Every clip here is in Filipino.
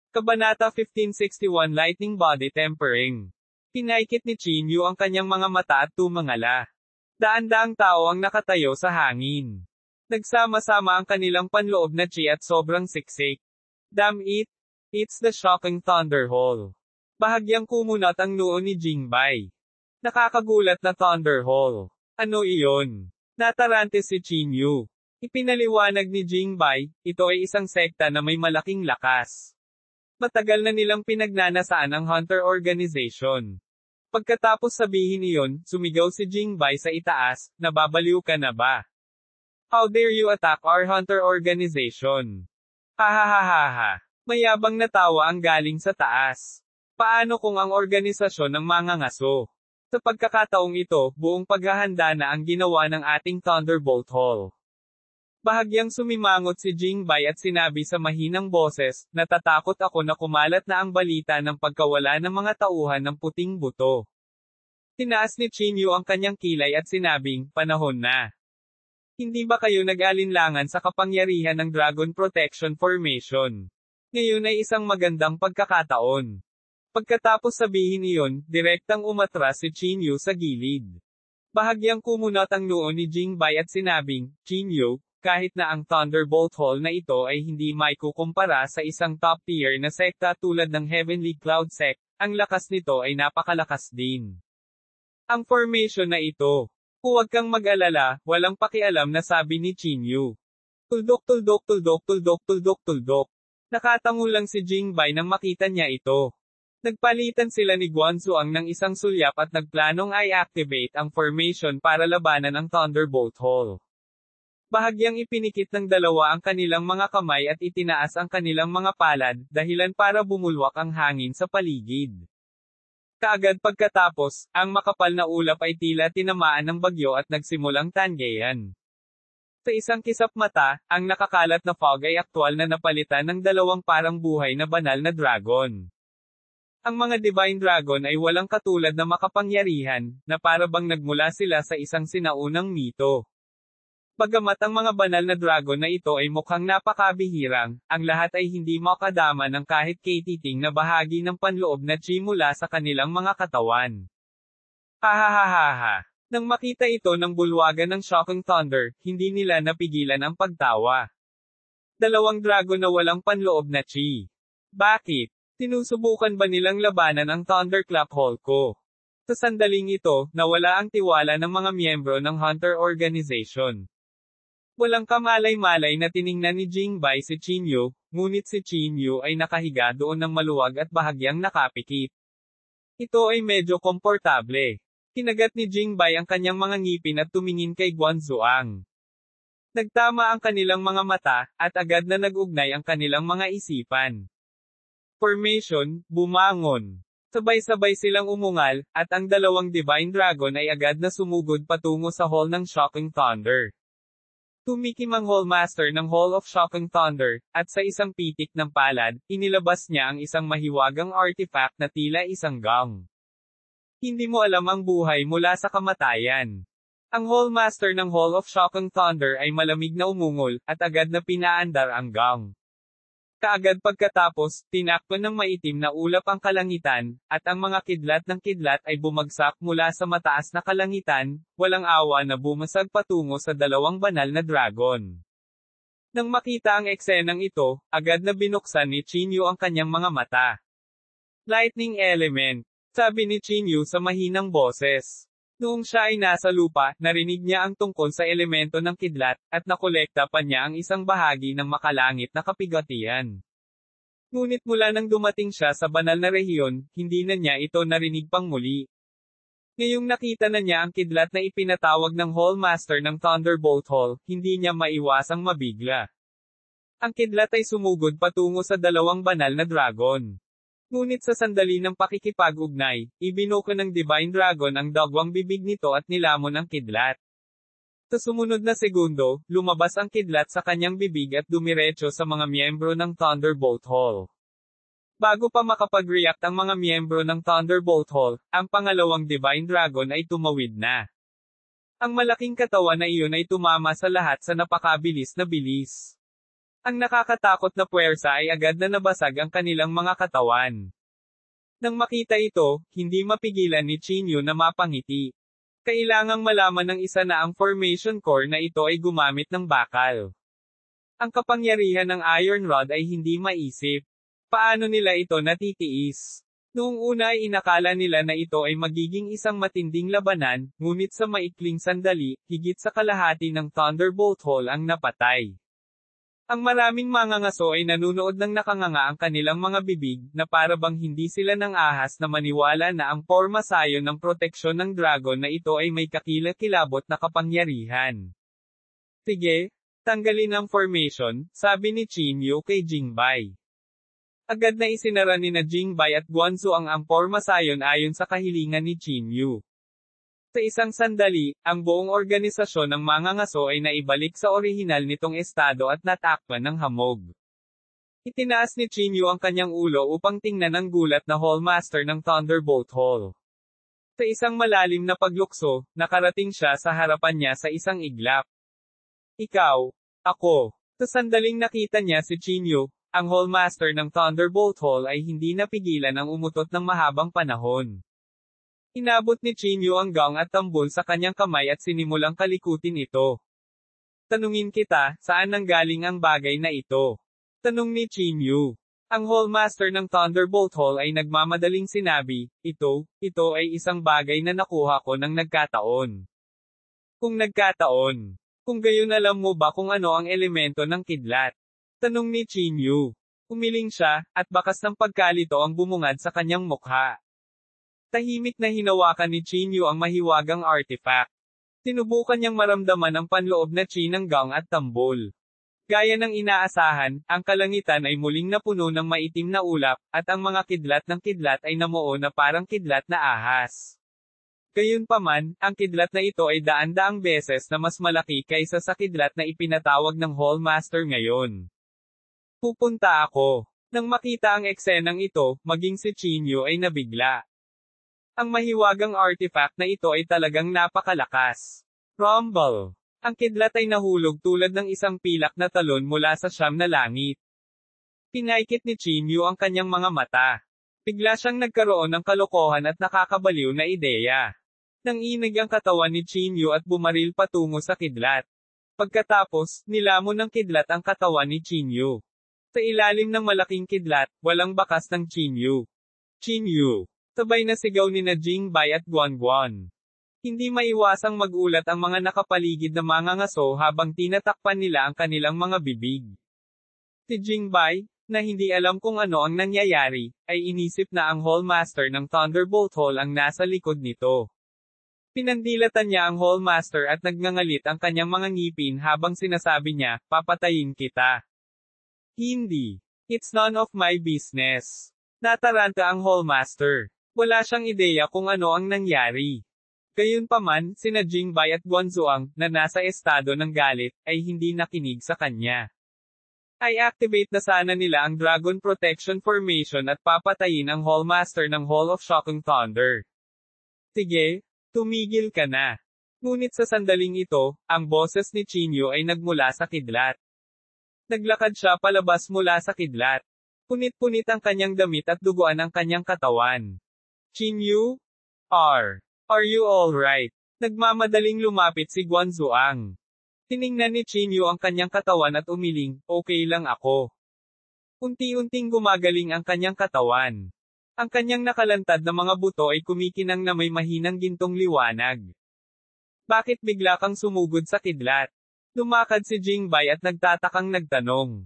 Kabanata 1561 Lightning Body Tempering. Pinaikit ni Chinyu ang kanyang mga mata at tumangala. Daan-daang tao ang nakatayo sa hangin. Nagsama-sama ang kanilang panloob na chi at sobrang siksik. Damn it! It's the shocking Thunderhole. Bahagyang kumunat ang noo ni Jingbei. Nakakagulat na Thunderhole. Ano iyon? Natarante si Chinyu. Ipinaliwanag ni Jingbei, ito ay isang sekta na may malaking lakas. Matagal na nilang pinagnanasaan ang Hunter Organization. Pagkatapos sabihin iyon, sumigaw si Jingbei sa itaas, nababaliw ka na ba? How dare you attack our Hunter Organization? Hahaha. Mayabang na tawa ang galing sa taas. Paano kung ang organisasyon ng mga ngaso? Sa pagkakataong ito, buong paghahanda na ang ginawa ng ating Thunderbolt Hall. Bahagyang sumimangot si Jingbei at sinabi sa mahinang boses, natatakot ako na kumalat na ang balita ng pagkawala ng mga tauhan ng puting buto. Tinaas ni Chinyu ang kanyang kilay at sinabing, panahon na. Hindi ba kayo nag-alinlangan sa kapangyarihan ng Dragon Protection Formation? Ngayon ay isang magandang pagkakataon. Pagkatapos sabihin iyon, direktang umatras si Chinyu sa gilid. Bahagyang kumunot ang noo ni Jingbei at sinabing, Chinyu, kahit na ang Thunderbolt Hall na ito ay hindi maikukumpara sa isang top-tier na sekta tulad ng Heavenly Cloud Sect, ang lakas nito ay napakalakas din. Ang formation na ito. Huwag kang mag-alala, walang pakialam na sabi ni Chinyu. Tuldok. Nakatango lang si Jingbei nang makita niya ito. Nagpalitan sila ni Guanzuang ng isang sulyap at nagplanong i-activate ang formation para labanan ang Thunderbolt Hall. Bahagyang ipinikit ng dalawa ang kanilang mga kamay at itinaas ang kanilang mga palad, dahilan para bumulwak ang hangin sa paligid. Kaagad pagkatapos, ang makapal na ulap ay tila tinamaan ng bagyo at nagsimulang tanggayan. Sa isang kisap mata, ang nakakalat na fog ay aktwal na napalitan ng dalawang parang buhay na banal na dragon. Ang mga Divine Dragon ay walang katulad na makapangyarihan, na para bang nagmula sila sa isang sinaunang mito. Bagamat ang mga banal na dragon na ito ay mukhang napakabihirang, ang lahat ay hindi makadama ng kahit katiting na bahagi ng panloob na chi mula sa kanilang mga katawan. Hahaha. Nang makita ito ng bulwagan ng Shocking Thunder, hindi nila napigilan ang pagtawa. Dalawang dragon na walang panloob na chi. Bakit? Sinusubukan ba nilang labanan ang Thunderclap Hall ko? Sa sandaling ito, nawala ang tiwala ng mga miyembro ng Hunter Organization. Walang kamalay-malay na tiningnan ni Jingbei si Chinyu, ngunit si Chinyu ay nakahiga doon ng maluwag at bahagyang nakapikit. Ito ay medyo komportable. Kinagat ni Jingbei ang kanyang mga ngipin at tumingin kay Guanzuang. Nagtama ang kanilang mga mata, at agad na nag-ugnay ang kanilang mga isipan. Formation, bumangon. Sabay-sabay silang umungal, at ang dalawang Divine Dragon ay agad na sumugod patungo sa Hall ng Shocking Thunder. Tumikim ang Hallmaster ng Hall of Shocking Thunder, at sa isang pitik ng palad, inilabas niya ang isang mahiwagang artifact na tila isang gong. Hindi mo alam ang buhay mula sa kamatayan. Ang Hallmaster ng Hall of Shocking Thunder ay malamig na umungol, at agad na pinaandar ang gong. Kaagad pagkatapos, tinakpan ng maitim na ulap ang kalangitan, at ang mga kidlat ng kidlat ay bumagsak mula sa mataas na kalangitan, walang awa na bumasag patungo sa dalawang banal na dragon. Nang makita ang eksenang ito, agad na binuksan ni Chinyu ang kanyang mga mata. Lightning Element, sabi ni Chinyu sa mahinang boses. Noong siya ay nasa lupa, narinig niya ang tungkol sa elemento ng kidlat, at nakolekta pa niya ang isang bahagi ng makalangit na kapigatian. Ngunit mula nang dumating siya sa banal na rehiyon, hindi na niya ito narinig pang muli. Ngayong nakita na niya ang kidlat na ipinatawag ng Hallmaster ng Thunderbolt Hall, hindi niya maiwasang mabigla. Ang kidlat ay sumugod patungo sa dalawang banal na dragon. Ngunit sa sandali ng pakikipag-ugnay, ibinuko ng Divine Dragon ang dagwang bibig nito at nilamon ang kidlat. Sa sumunod na segundo, lumabas ang kidlat sa kanyang bibig at dumiretso sa mga miyembro ng Thunderbolt Hall. Bago pa makapag-react ang mga miyembro ng Thunderbolt Hall, ang pangalawang Divine Dragon ay tumawid na. Ang malaking katawan na iyon ay tumama sa lahat sa napakabilis na bilis. Ang nakakatakot na puwersa ay agad na nabasag ang kanilang mga katawan. Nang makita ito, hindi mapigilan ni Chinyu na mapangiti. Kailangang malaman ng isa na ang formation core na ito ay gumamit ng bakal. Ang kapangyarihan ng Iron Rod ay hindi maisip. Paano nila ito natitiis? Noong una ay inakala nila na ito ay magiging isang matinding labanan, ngunit sa maikling sandali, higit sa kalahati ng Thunderbolt Hall ang napatay. Ang maraming mga ngaso ay nanunood ng nakanganga ang kanilang mga bibig, na para bang hindi sila nang ahas na maniwala na ang porma sayon ng proteksyon ng dragon na ito ay may kakilakilabot na kapangyarihan. Sige, tanggalin ang formation, sabi ni Chinyu kay Jingbei. Agad na isinara ni na Jingbei at Guanzu ang porma sayon ayon sa kahilingan ni Chinyu. Sa isang sandali, ang buong organisasyon ng mga ngaso ay naibalik sa orihinal nitong estado at natakpan ng hamog. Itinaas ni Chinyu ang kanyang ulo upang tingnan ang gulat na Hallmaster ng Thunderbolt Hall. Sa isang malalim na paglukso, nakarating siya sa harapan niya sa isang iglap. Ikaw, ako. Sa sandaling nakita niya si Chinyu, ang Hallmaster ng Thunderbolt Hall ay hindi napigilan ang umutot ng mahabang panahon. Inabot ni Chinyu ang gong at tambol sa kanyang kamay at sinimulang kalikutin ito. Tanungin kita, saan nanggaling ang bagay na ito? Tanong ni Chinyu. Ang Hallmaster ng Thunderbolt Hall ay nagmamadaling sinabi, ito ay isang bagay na nakuha ko ng nagkataon. Kung nagkataon. Kung gayon alam mo ba kung ano ang elemento ng kidlat? Tanong ni Chinyu. Umiling siya, at bakas ng pagkalito ang bumungad sa kanyang mukha. Tahimik na hinawakan ni Chinyu ang mahiwagang artifact. Sinubukan niyang maramdaman ang panloob na chi ng gong at tambol. Gaya ng inaasahan, ang kalangitan ay muling napuno ng maitim na ulap, at ang mga kidlat ng kidlat ay namuo na parang kidlat na ahas. Gayunpaman, ang kidlat na ito ay daan-daang beses na mas malaki kaysa sa kidlat na ipinatawag ng Hallmaster ngayon. Pupunta ako. Nang makita ang eksenang ito, maging si Chinyu ay nabigla. Ang mahiwagang artifact na ito ay talagang napakalakas. Rumble. Ang kidlat ay nahulog tulad ng isang pilak na talon mula sa siyam na langit. Pinaikit ni Chinyu ang kanyang mga mata. Bigla siyang nagkaroon ng kalokohan at nakakabaliw na ideya. Nanginig ang katawan ni Chinyu at bumaril patungo sa kidlat. Pagkatapos, nilamon ng kidlat ang katawan ni Chinyu. Sa ilalim ng malaking kidlat, walang bakas ng Chinyu. Chinyu. Sabay na sigaw ni na Jingbei at Guanguan. Hindi maiwasang magulat ang mga nakapaligid na mga ngaso habang tinatakpan nila ang kanilang mga bibig. Si Jingbei, na hindi alam kung ano ang nangyayari, ay inisip na ang Hallmaster ng Thunderbolt Hall ang nasa likod nito. Pinandilatan niya ang Hallmaster at nagngangalit ang kanyang mga ngipin habang sinasabi niya, papatayin kita. Hindi. It's none of my business. Nataranta ang Hallmaster. Wala siyang ideya kung ano ang nangyari. Gayunpaman, sina Jingbei at Guanzuang, na nasa estado ng galit, ay hindi nakinig sa kanya. Ay activate na sana nila ang Dragon Protection Formation at papatayin ang Hallmaster ng Hall of Shocking Thunder. Sige, tumigil ka na. Ngunit sa sandaling ito, ang boses ni Chinyu ay nagmula sa kidlat. Naglakad siya palabas mula sa kidlat. Punit-punit ang kanyang damit at duguan ang kanyang katawan. Chinyu? Are you alright? Nagmamadaling lumapit si Guanzuang. Tiningnan ni Chinyu ang kanyang katawan at umiling, okay lang ako. Unti-unting gumagaling ang kanyang katawan. Ang kanyang nakalantad na mga buto ay kumikinang na may mahinang gintong liwanag. Bakit bigla kang sumugod sa kidlat? Lumakad si Jingbei at nagtatakang nagtanong.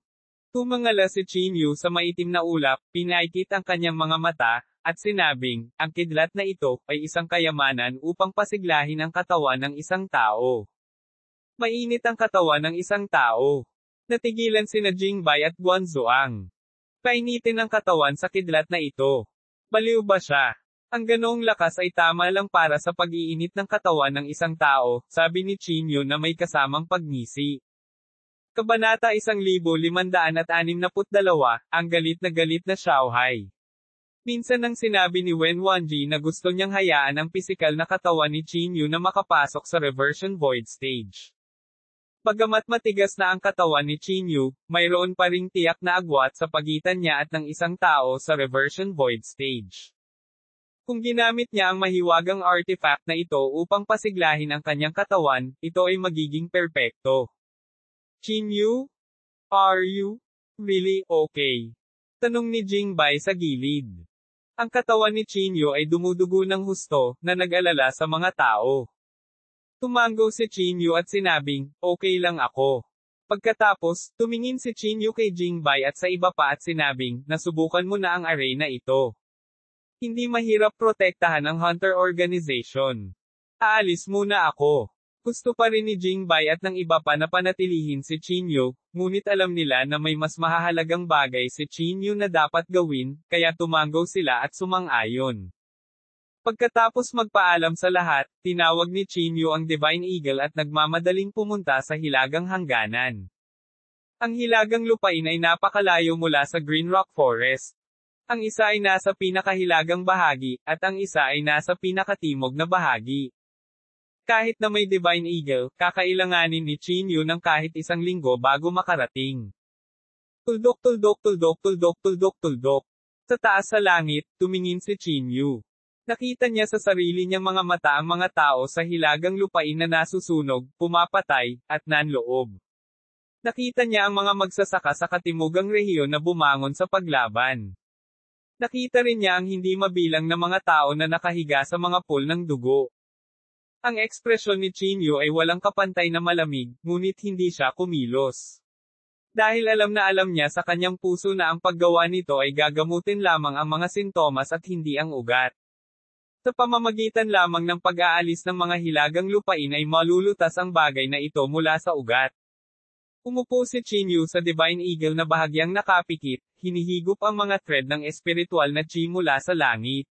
Tumangala si Chinyu sa maitim na ulap, pinaikit ang kanyang mga mata, at sinabing, ang kidlat na ito ay isang kayamanan upang pasiglahin ang katawan ng isang tao. Mainit ang katawan ng isang tao. Natigilan sina Jingbei at Guanzuang. Painitin ang katawan sa kidlat na ito. Baliw ba siya? Ang ganoong lakas ay tama lang para sa pag-iinit ng katawan ng isang tao, sabi ni Chinyu na may kasamang pagngisi. Kabanata 1562, ang galit na Xiaohai. Minsan nang sinabi ni Wen Wanji na gusto niyang hayaan ang pisikal na katawan ni Chinyu na makapasok sa reversion void stage. Bagamat matigas na ang katawan ni Chinyu, mayroon pa ring tiyak na agwat sa pagitan niya at ng isang tao sa reversion void stage. Kung ginamit niya ang mahiwagang artifact na ito upang pasiglahin ang kanyang katawan, ito ay magiging perpekto. Chinyu? Are you really okay? Tanong ni Jingbei sa gilid. Ang katawan ni Chinyu ay dumudugo ng husto, na nag-alala sa mga tao. Tumango si Chinyu at sinabing, okay lang ako. Pagkatapos, tumingin si Chinyu kay Jingbei at sa iba pa at sinabing, nasubukan mo na ang array na ito. Hindi mahirap protektahan ang Hunter Organization. Aalis muna ako. Gusto pa rin ni Jingbei at ng iba pa na panatilihin si Chinyu, ngunit alam nila na may mas mahahalagang bagay si Chinyu na dapat gawin, kaya tumango sila at sumang-ayon. Pagkatapos magpaalam sa lahat, tinawag ni Chinyu ang Divine Eagle at nagmamadaling pumunta sa hilagang hangganan. Ang hilagang lupain ay napakalayo mula sa Green Rock Forest. Ang isa ay nasa pinakahilagang bahagi, at ang isa ay nasa pinakatimog na bahagi. Kahit na may Divine Eagle, kakailanganin ni Chinyu ng kahit isang linggo bago makarating. Tuldok tuldok tuldok tuldok tuldok tuldok. Sa taas sa langit, tumingin si Chinyu. Nakita niya sa sarili niyang mga mata ang mga tao sa hilagang lupain na nasusunog, pumapatay, at nanloob. Nakita niya ang mga magsasaka sa katimugang rehiyon na bumangon sa paglaban. Nakita rin niya ang hindi mabilang na mga tao na nakahiga sa mga pool ng dugo. Ang ekspresyon ni Chinyu ay walang kapantay na malamig, ngunit hindi siya kumilos. Dahil alam niya sa kanyang puso na ang paggawa nito ay gagamutin lamang ang mga sintomas at hindi ang ugat. Sa pamamagitan lamang ng pag-aalis ng mga hilagang lupain ay malulutas ang bagay na ito mula sa ugat. Umupo si Chinyu sa Divine Eagle na bahagyang nakapikit, hinihigop ang mga thread ng espiritual na chi mula sa langit.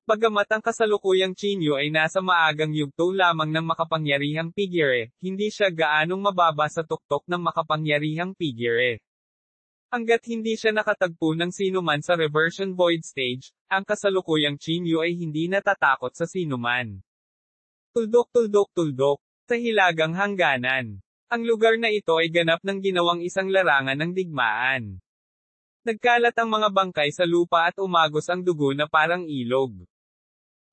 Bagamat ang kasalukuyang Chinyu ay nasa maagang yugto lamang ng makapangyarihang figure, hindi siya gaanong mababa sa tuktok ng makapangyarihang figure. Hanggat hindi siya nakatagpo ng sinuman sa reversion void stage, ang kasalukuyang Chinyu ay hindi natatakot sa sinuman. Tuldok tuldok tuldok, sa hilagang hangganan. Ang lugar na ito ay ganap ng ginawang isang larangan ng digmaan. Nagkalat ang mga bangkay sa lupa at umagos ang dugo na parang ilog.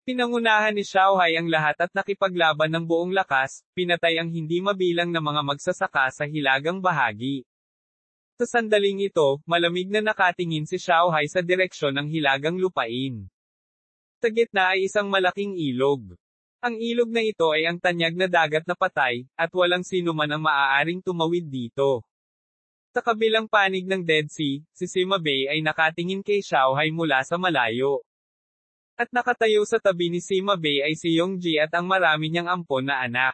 Pinangunahan ni Xiaohai ang lahat at nakipaglaban ng buong lakas, pinatay ang hindi mabilang na mga magsasaka sa hilagang bahagi. Sa sandaling ito, malamig na nakatingin si Xiaohai sa direksyon ng hilagang lupain. Sa gitna ay isang malaking ilog. Ang ilog na ito ay ang tanyag na dagat na patay, at walang sino man ang maaaring tumawid dito. Sa kabilang panig ng Dead Sea, si Sima Bei ay nakatingin kay Xiaohai mula sa malayo. At nakatayo sa tabi ni Sima Bei ay si Yongji at ang marami niyang ampon na anak.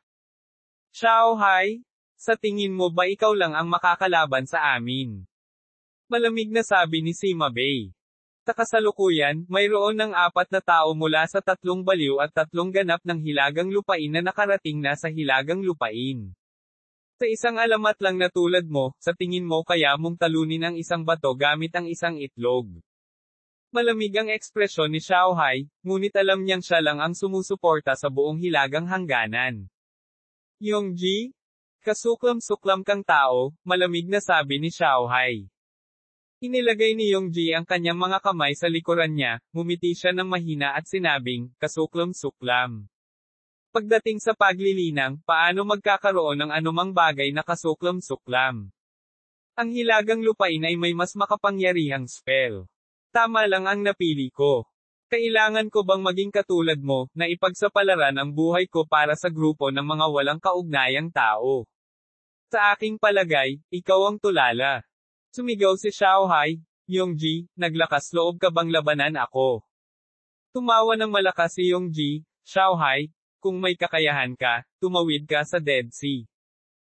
Xiaohai? Sa tingin mo ba ikaw lang ang makakalaban sa amin? Malamig na sabi ni Sima Bei. Sa kasalukuyan, mayroon ng 4 na tao mula sa 3 baliw at 3 ganap ng hilagang lupain na nakarating na sa hilagang lupain. Sa isang alamat lang na tulad mo, sa tingin mo kaya mong talunin ang isang bato gamit ang isang itlog. Malamig ang ekspresyon ni Xiaohai, ngunit alam niyang siya lang ang sumusuporta sa buong hilagang hangganan. Yongji? Kasuklam-suklam kang tao, malamig na sabi ni Xiaohai. Inilagay ni Yongji ang kanyang mga kamay sa likuran niya, ngumiti siya ng mahina at sinabing, kasuklam-suklam. Pagdating sa paglilinang, paano magkakaroon ng anumang bagay na kasuklam-suklam? Ang hilagang lupain ay may mas makapangyarihang spell. Tama lang ang napili ko. Kailangan ko bang maging katulad mo, na ipagsapalaran ang buhay ko para sa grupo ng mga walang kaugnayang tao? Sa aking palagay, ikaw ang tulala. Sumigaw si Xiaohai. Yongji, naglakas loob ka bang labanan ako? Tumawa ng malakas si Yongji. Xiaohai, kung may kakayahan ka, tumawid ka sa Dead Sea.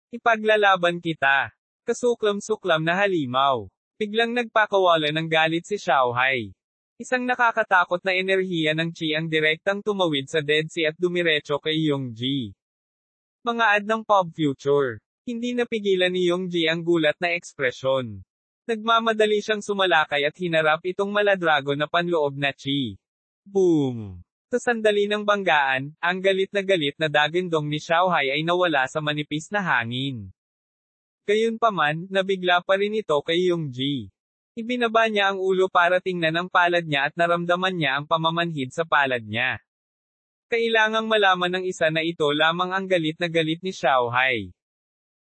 Ipaglalaban kita. Kasuklam-suklam na halimaw. Biglang nagpakawala ng galit si Xiaohai. Isang nakakatakot na enerhiya ng chi ang direktang tumawid sa Dead Sea at dumiretso kay Yongji. Mga ad ng pop future. Hindi napigilan ni Yongji ang gulat na ekspresyon. Nagmamadali siyang sumalakay at hinarap itong maladrago na panloob na chi. Boom! Sa sandali ng banggaan, ang galit na dagindong ni Xiaohai ay nawala sa manipis na hangin. Gayunpaman, nabigla pa rin ito kay Yongji. Ibinaba niya ang ulo para tingnan ang palad niya at naramdaman niya ang pamamanhid sa palad niya. Kailangang malaman ng isa na ito lamang ang galit ni Xiaohai.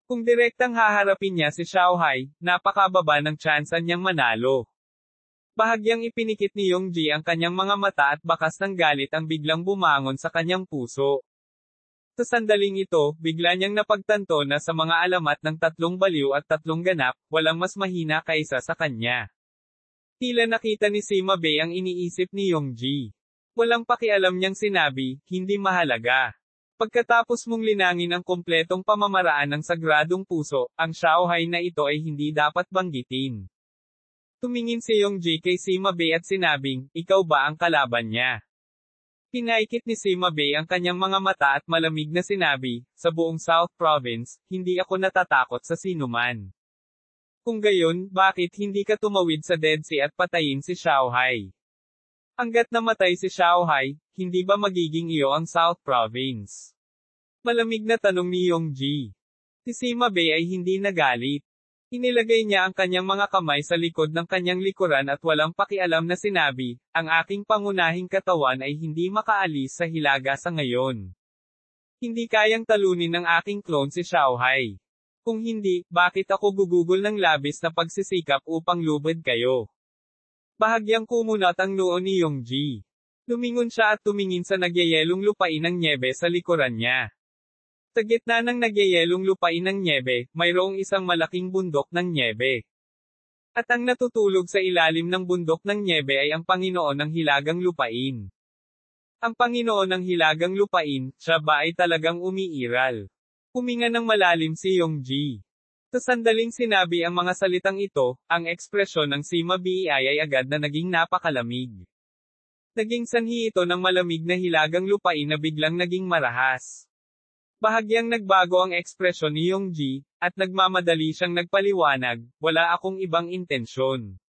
Kung direktang haharapin niya si Xiaohai, napakababa ng tsansa niyang manalo. Bahagyang ipinikit ni Yongji ang kanyang mga mata at bakas ng galit ang biglang bumangon sa kanyang puso. Sa sandaling ito, bigla niyang napagtanto na sa mga alamat ng 3 baliw at 3 ganap, walang mas mahina kaysa sa kanya. Tila nakita ni Sima Bei ang iniisip ni Yongji. Walang pakialam niyang sinabi, hindi mahalaga. Pagkatapos mong linangin ang kumpletong pamamaraan ng sagradong puso, ang Xiaohai na ito ay hindi dapat banggitin. Tumingin si Yongji kay Sima Bei at sinabing, ikaw ba ang kalaban niya? Pinaikit ni Sima Bei ang kanyang mga mata at malamig na sinabi, sa buong South Province, hindi ako natatakot sa sinuman. Kung gayon, bakit hindi ka tumawid sa Dead Sea at patayin si Xiaohai? Hanggat namatay si Xiaohai, hindi ba magiging iyo ang South Province? Malamig na tanong ni Yongji. Si Sima Bei ay hindi nagalit. Inilagay niya ang kanyang mga kamay sa likod ng kanyang likuran at walang pakialam na sinabi, ang aking pangunahing katawan ay hindi makaalis sa hilaga sa ngayon. Hindi kayang talunin ng aking clone si Xiaohai. Kung hindi, bakit ako gugugol ng labis na pagsisikap upang lubid kayo? Bahagyang kumunat ang noo ni Yongji. Lumingon siya at tumingin sa nagyayelong lupain ng nyebe sa likuran niya. Sa gitna ng nagyayelong lupain ng nyebe, mayroong isang malaking bundok ng nyebe. At ang natutulog sa ilalim ng bundok ng nyebe ay ang Panginoon ng Hilagang Lupain. Ang Panginoon ng Hilagang Lupain, siya ba ay talagang umiiral? Huminga ng malalim si Yongji. Sa sandaling sinabi ang mga salitang ito, ang ekspresyon ng Sima Bei ay agad na naging napakalamig. Naging sanhi ito ng malamig na hilagang lupain na biglang naging marahas. Bahagyang nagbago ang ekspresyon ni Yongji, at nagmamadali siyang nagpaliwanag, wala akong ibang intensyon.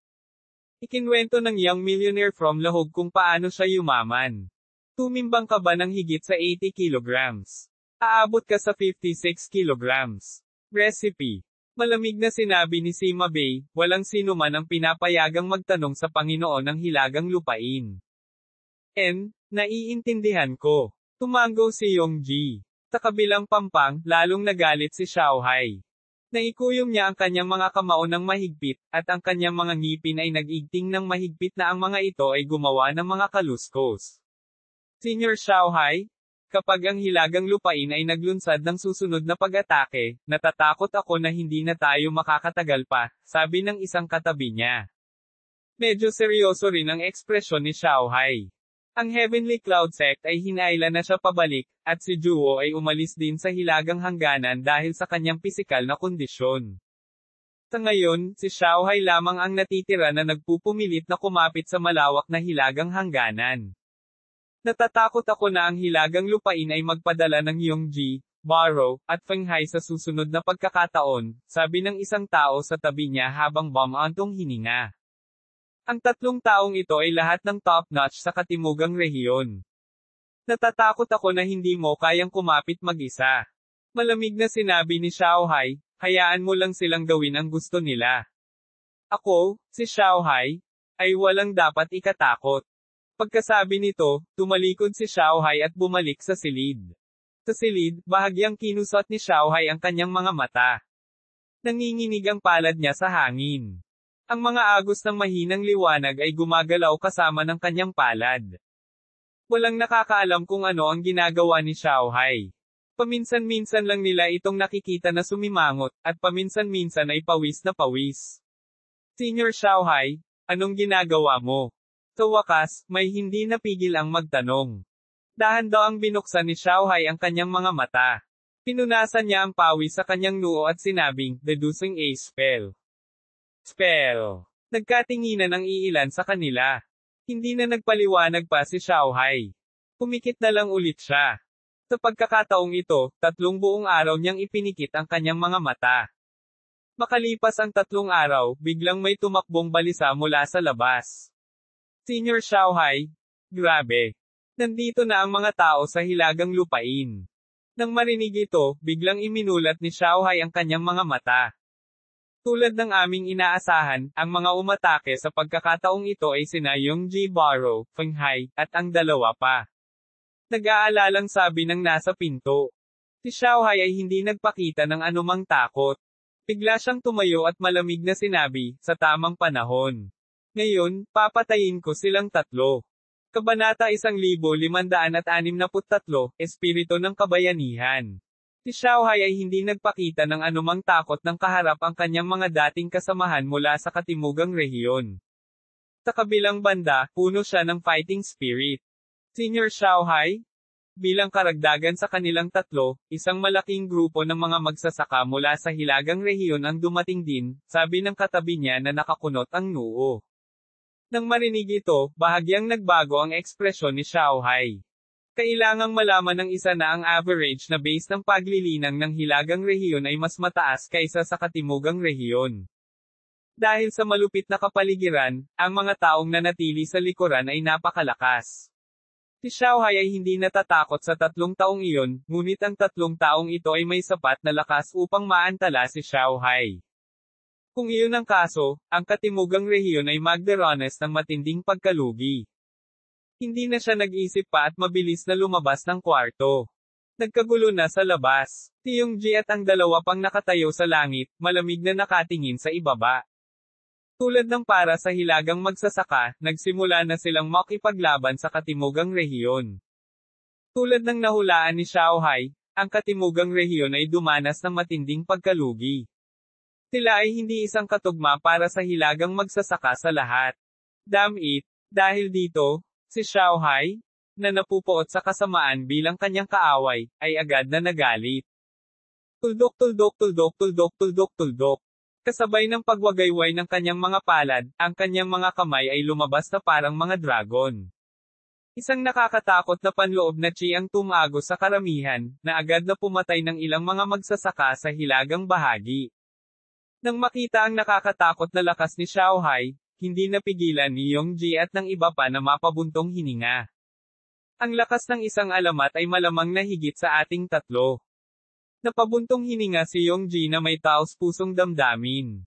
Ikinwento ng young millionaire from Lahog kung paano siya yumaman. Tumimbang ka ba ng higit sa 80 kilograms? Aabot ka sa 56 kilograms. Recipe. Malamig na sinabi ni Sima Bei, walang sino man ang pinapayagang magtanong sa Panginoon ng Hilagang Lupain. Naiintindihan ko. Tumango si Yongji. Sa kabilang pampang, lalong nagalit si Xiaohai. Naikuyom niya ang kanyang mga kamao ng mahigpit, at ang kanyang mga ngipin ay nag-igting ng mahigpit na ang mga ito ay gumawa ng mga kaluskos. Senior Xiaohai, kapag ang hilagang lupain ay naglunsad ng susunod na pag-atake, natatakot ako na hindi na tayo makakatagal pa, sabi ng isang katabi niya. Medyo seryoso rin ang ekspresyon ni Xiaohai. Ang Heavenly Cloud Sect ay hinaila na siya pabalik, at si Juwo ay umalis din sa hilagang hangganan dahil sa kanyang pisikal na kondisyon. Sa ngayon, si Xiaohai lamang ang natitira na nagpupumilit na kumapit sa malawak na hilagang hangganan. Natatakot ako na ang hilagang lupain ay magpadala ng Yongji, Barrow, at Fenghai sa susunod na pagkakataon, sabi ng isang tao sa tabi niya habang bumantong hininga. Ang 3 taong ito ay lahat ng top-notch sa katimugang rehiyon. Natatakot ako na hindi mo kayang kumapit mag-isa. Malamig na sinabi ni Xiaohai, hayaan mo lang silang gawin ang gusto nila. Ako, si Xiaohai, ay walang dapat ikatakot. Pagkasabi nito, tumalikod si Xiaohai at bumalik sa silid. Sa silid, bahagyang kinusot ni Xiaohai ang kanyang mga mata. Nanginginig ang palad niya sa hangin. Ang mga agos ng mahinang liwanag ay gumagalaw kasama ng kanyang palad. Walang nakakaalam kung ano ang ginagawa ni Xiaohai. Paminsan-minsan lang nila itong nakikita na sumimangot, at paminsan-minsan ay pawis na pawis. Senior Xiaohai, anong ginagawa mo? Sa wakas, may hindi napigil ang magtanong. Dahan-daang binuksan ni Xiaohai ang kanyang mga mata. Pinunasan niya ang pawis sa kanyang noo at sinabing, deducing a spell. Spell. Nagkatinginan ang iilan sa kanila. Hindi na nagpaliwanag pa si Xiaohai. Pumikit na lang ulit siya. Sa pagkakataong ito, 3 buong araw niyang ipinikit ang kanyang mga mata. Makalipas ang 3 araw, biglang may tumakbong balisa mula sa labas. Senior Xiaohai, grabe. Nandito na ang mga tao sa hilagang lupain. Nang marinig ito, biglang iminulat ni Xiaohai ang kanyang mga mata. Tulad ng aming inaasahan, ang mga umatake sa pagkakataong ito ay sina Yongji Barrow, Feng Hai, at ang dalawa pa. Nag-aalalang sabi ng nasa pinto. Si Xiaohai ay hindi nagpakita ng anumang takot. Bigla siyang tumayo at malamig na sinabi, sa tamang panahon. Ngayon, papatayin ko silang tatlo. Kabanata 1563, Espiritu ng Kabayanihan. Si Xiaohai ay hindi nagpakita ng anumang takot nang kaharap ang kanyang mga dating kasamahan mula sa katimugang rehiyon. Sa kabilang banda, puno siya ng fighting spirit. Senior Xiaohai? Bilang karagdagan sa kanilang tatlo, isang malaking grupo ng mga magsasaka mula sa hilagang rehiyon ang dumating din, sabi ng katabi niya na nakakunot ang noo. Nang marinig ito, bahagyang nagbago ang ekspresyon ni Xiaohai. Kailangang malaman ng isa na ang average na base ng paglilinang ng hilagang rehiyon ay mas mataas kaysa sa katimugang rehiyon. Dahil sa malupit na kapaligiran, ang mga taong nanatili sa likuran ay napakalakas. Si Xiaohai ay hindi natatakot sa 3 taong iyon, ngunit ang 3 taong ito ay may sapat na lakas upang maantala si Xiaohai. Kung iyon ang kaso, ang katimugang rehiyon ay magdaranas ng matinding pagkalugi. Hindi na siya nag-isip pa at mabilis na lumabas ng kwarto. Nagkagulo na sa labas. Si Yongji at ang dalawa pang nakatayo sa langit, malamig na nakatingin sa ibaba. Tulad ng para sa hilagang magsasaka, nagsimula na silang makipaglaban sa katimugang rehiyon. Tulad ng nahulaan ni Xiaohai, ang katimugang rehiyon ay dumanas ng matinding pagkalugi. Sila ay hindi isang katugma para sa hilagang magsasaka sa lahat. Damn it! Dahil dito, si Xiaohai, na napupuot sa kasamaan bilang kanyang kaaway, ay agad na nagalit. Tuldok tuldok tuldok tuldok tuldok tuldok. Kasabay ng pagwagayway ng kanyang mga palad, ang kanyang mga kamay ay lumabas na parang mga dragon. Isang nakakatakot na panloob na chi ang tumago sa karamihan, na agad na pumatay ng ilang mga magsasaka sa hilagang bahagi. Nang makita ang nakakatakot na lakas ni Xiaohai, hindi napigilan ni Yongji at ng iba pa na mapabuntong hininga. Ang lakas ng isang alamat ay malamang na higit sa ating tatlo. Napabuntong hininga si Yongji na may taos pusong damdamin.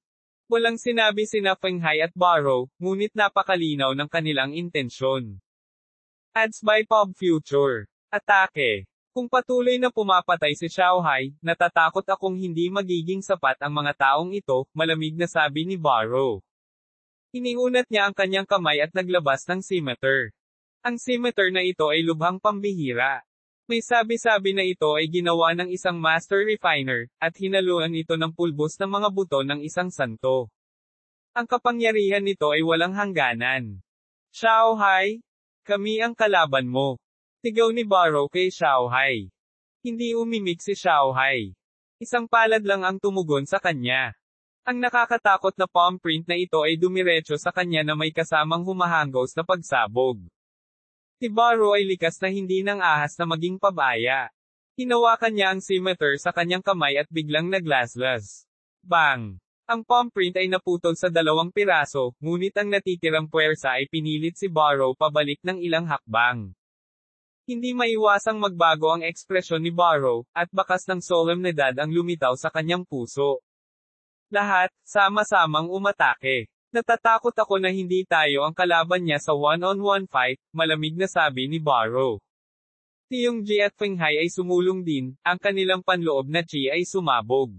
Walang sinabi sina Feng Hai at Barrow, ngunit napakalinaw ng kanilang intensyon. Ads by Pop Future. Atake. Kung patuloy na pumapatay si Xiaohai, natatakot akong hindi magiging sapat ang mga taong ito, malamig na sabi ni Barrow. Iniunat niya ang kanyang kamay at naglabas ng scimitar. Ang scimitar na ito ay lubhang pambihira. May sabi-sabi na ito ay ginawa ng isang master refiner, at hinaluan ito ng pulbos ng mga buto ng isang santo. Ang kapangyarihan nito ay walang hangganan. Xiaohai, kami ang kalaban mo. Sigaw ni Barrow kay Xiaohai. Hindi umimik si Xiaohai. Isang palad lang ang tumugon sa kanya. Ang nakakatakot na palm print na ito ay dumiretso sa kanya na may kasamang humahanggos na pagsabog. Si Barrow ay likas na hindi nang ahas na maging pabaya. Hinawakan niya ang scimitar sa kanyang kamay at biglang naglaslas. Bang! Ang palm print ay naputol sa 2 piraso, ngunit ang natitirang puwersa ay pinilit si Barrow pabalik ng ilang hakbang. Hindi maiwasang magbago ang ekspresyon ni Barrow, at bakas ng solemnidad ang lumitaw sa kanyang puso. Lahat, sama-samang umatake. Natatakot ako na hindi tayo ang kalaban niya sa one-on-one fight, malamig na sabi ni Barrow. Si Yongji at Feng Hai ay sumulong din, ang kanilang panloob na chi ay sumabog.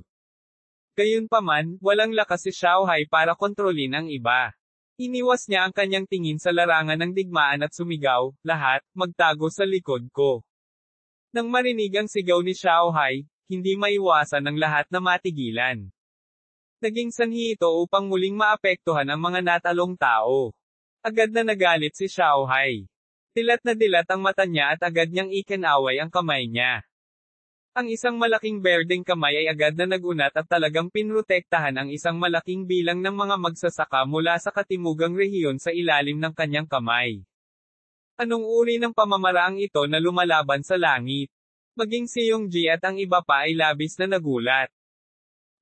Gayunpaman, walang lakas si Xiaohai para kontrolin ang iba. Iniwas niya ang kanyang tingin sa larangan ng digmaan at sumigaw, lahat, magtago sa likod ko. Nang marinig ang sigaw ni Xiaohai, hindi maiwasan ng lahat na matigilan. Naging sanhi ito upang muling maapektuhan ang mga natalong tao. Agad na nagalit si Xiaohai. Dilat na dilat ang mata niya at agad niyang ikinaway ang kamay niya. Ang isang malaking berdeng kamay ay agad na nagunat at talagang pinrotektahan ang isang malaking bilang ng mga magsasaka mula sa katimugang rehiyon sa ilalim ng kanyang kamay. Anong uri ng pamamaraang ito na lumalaban sa langit? Maging si Yongji at ang iba pa ay labis na nagulat.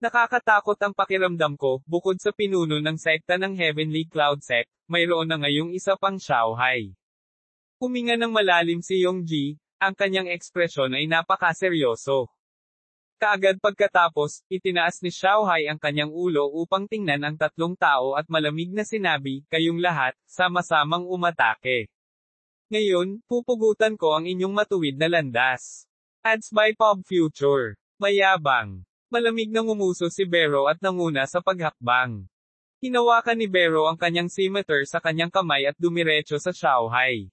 Nakakatakot ang pakiramdam ko, bukod sa pinuno ng sekta ng Heavenly Cloud Sect, mayroon na ngayong isa pang Xiaohai. Huminga ng malalim si Yongji, ang kanyang ekspresyon ay napakaseryoso. Kaagad pagkatapos, itinaas ni Xiaohai ang kanyang ulo upang tingnan ang tatlong tao at malamig na sinabi, kayong lahat, sama-samang umatake. Ngayon, pupugutan ko ang inyong matuwid na landas. Ads by Pop Future. Mayabang. Malamig na ngumuso si Bero at nanguna sa paghakbang. Hinawakan ni Bero ang kanyang scimitar sa kanyang kamay at dumiretso sa Xiaohai.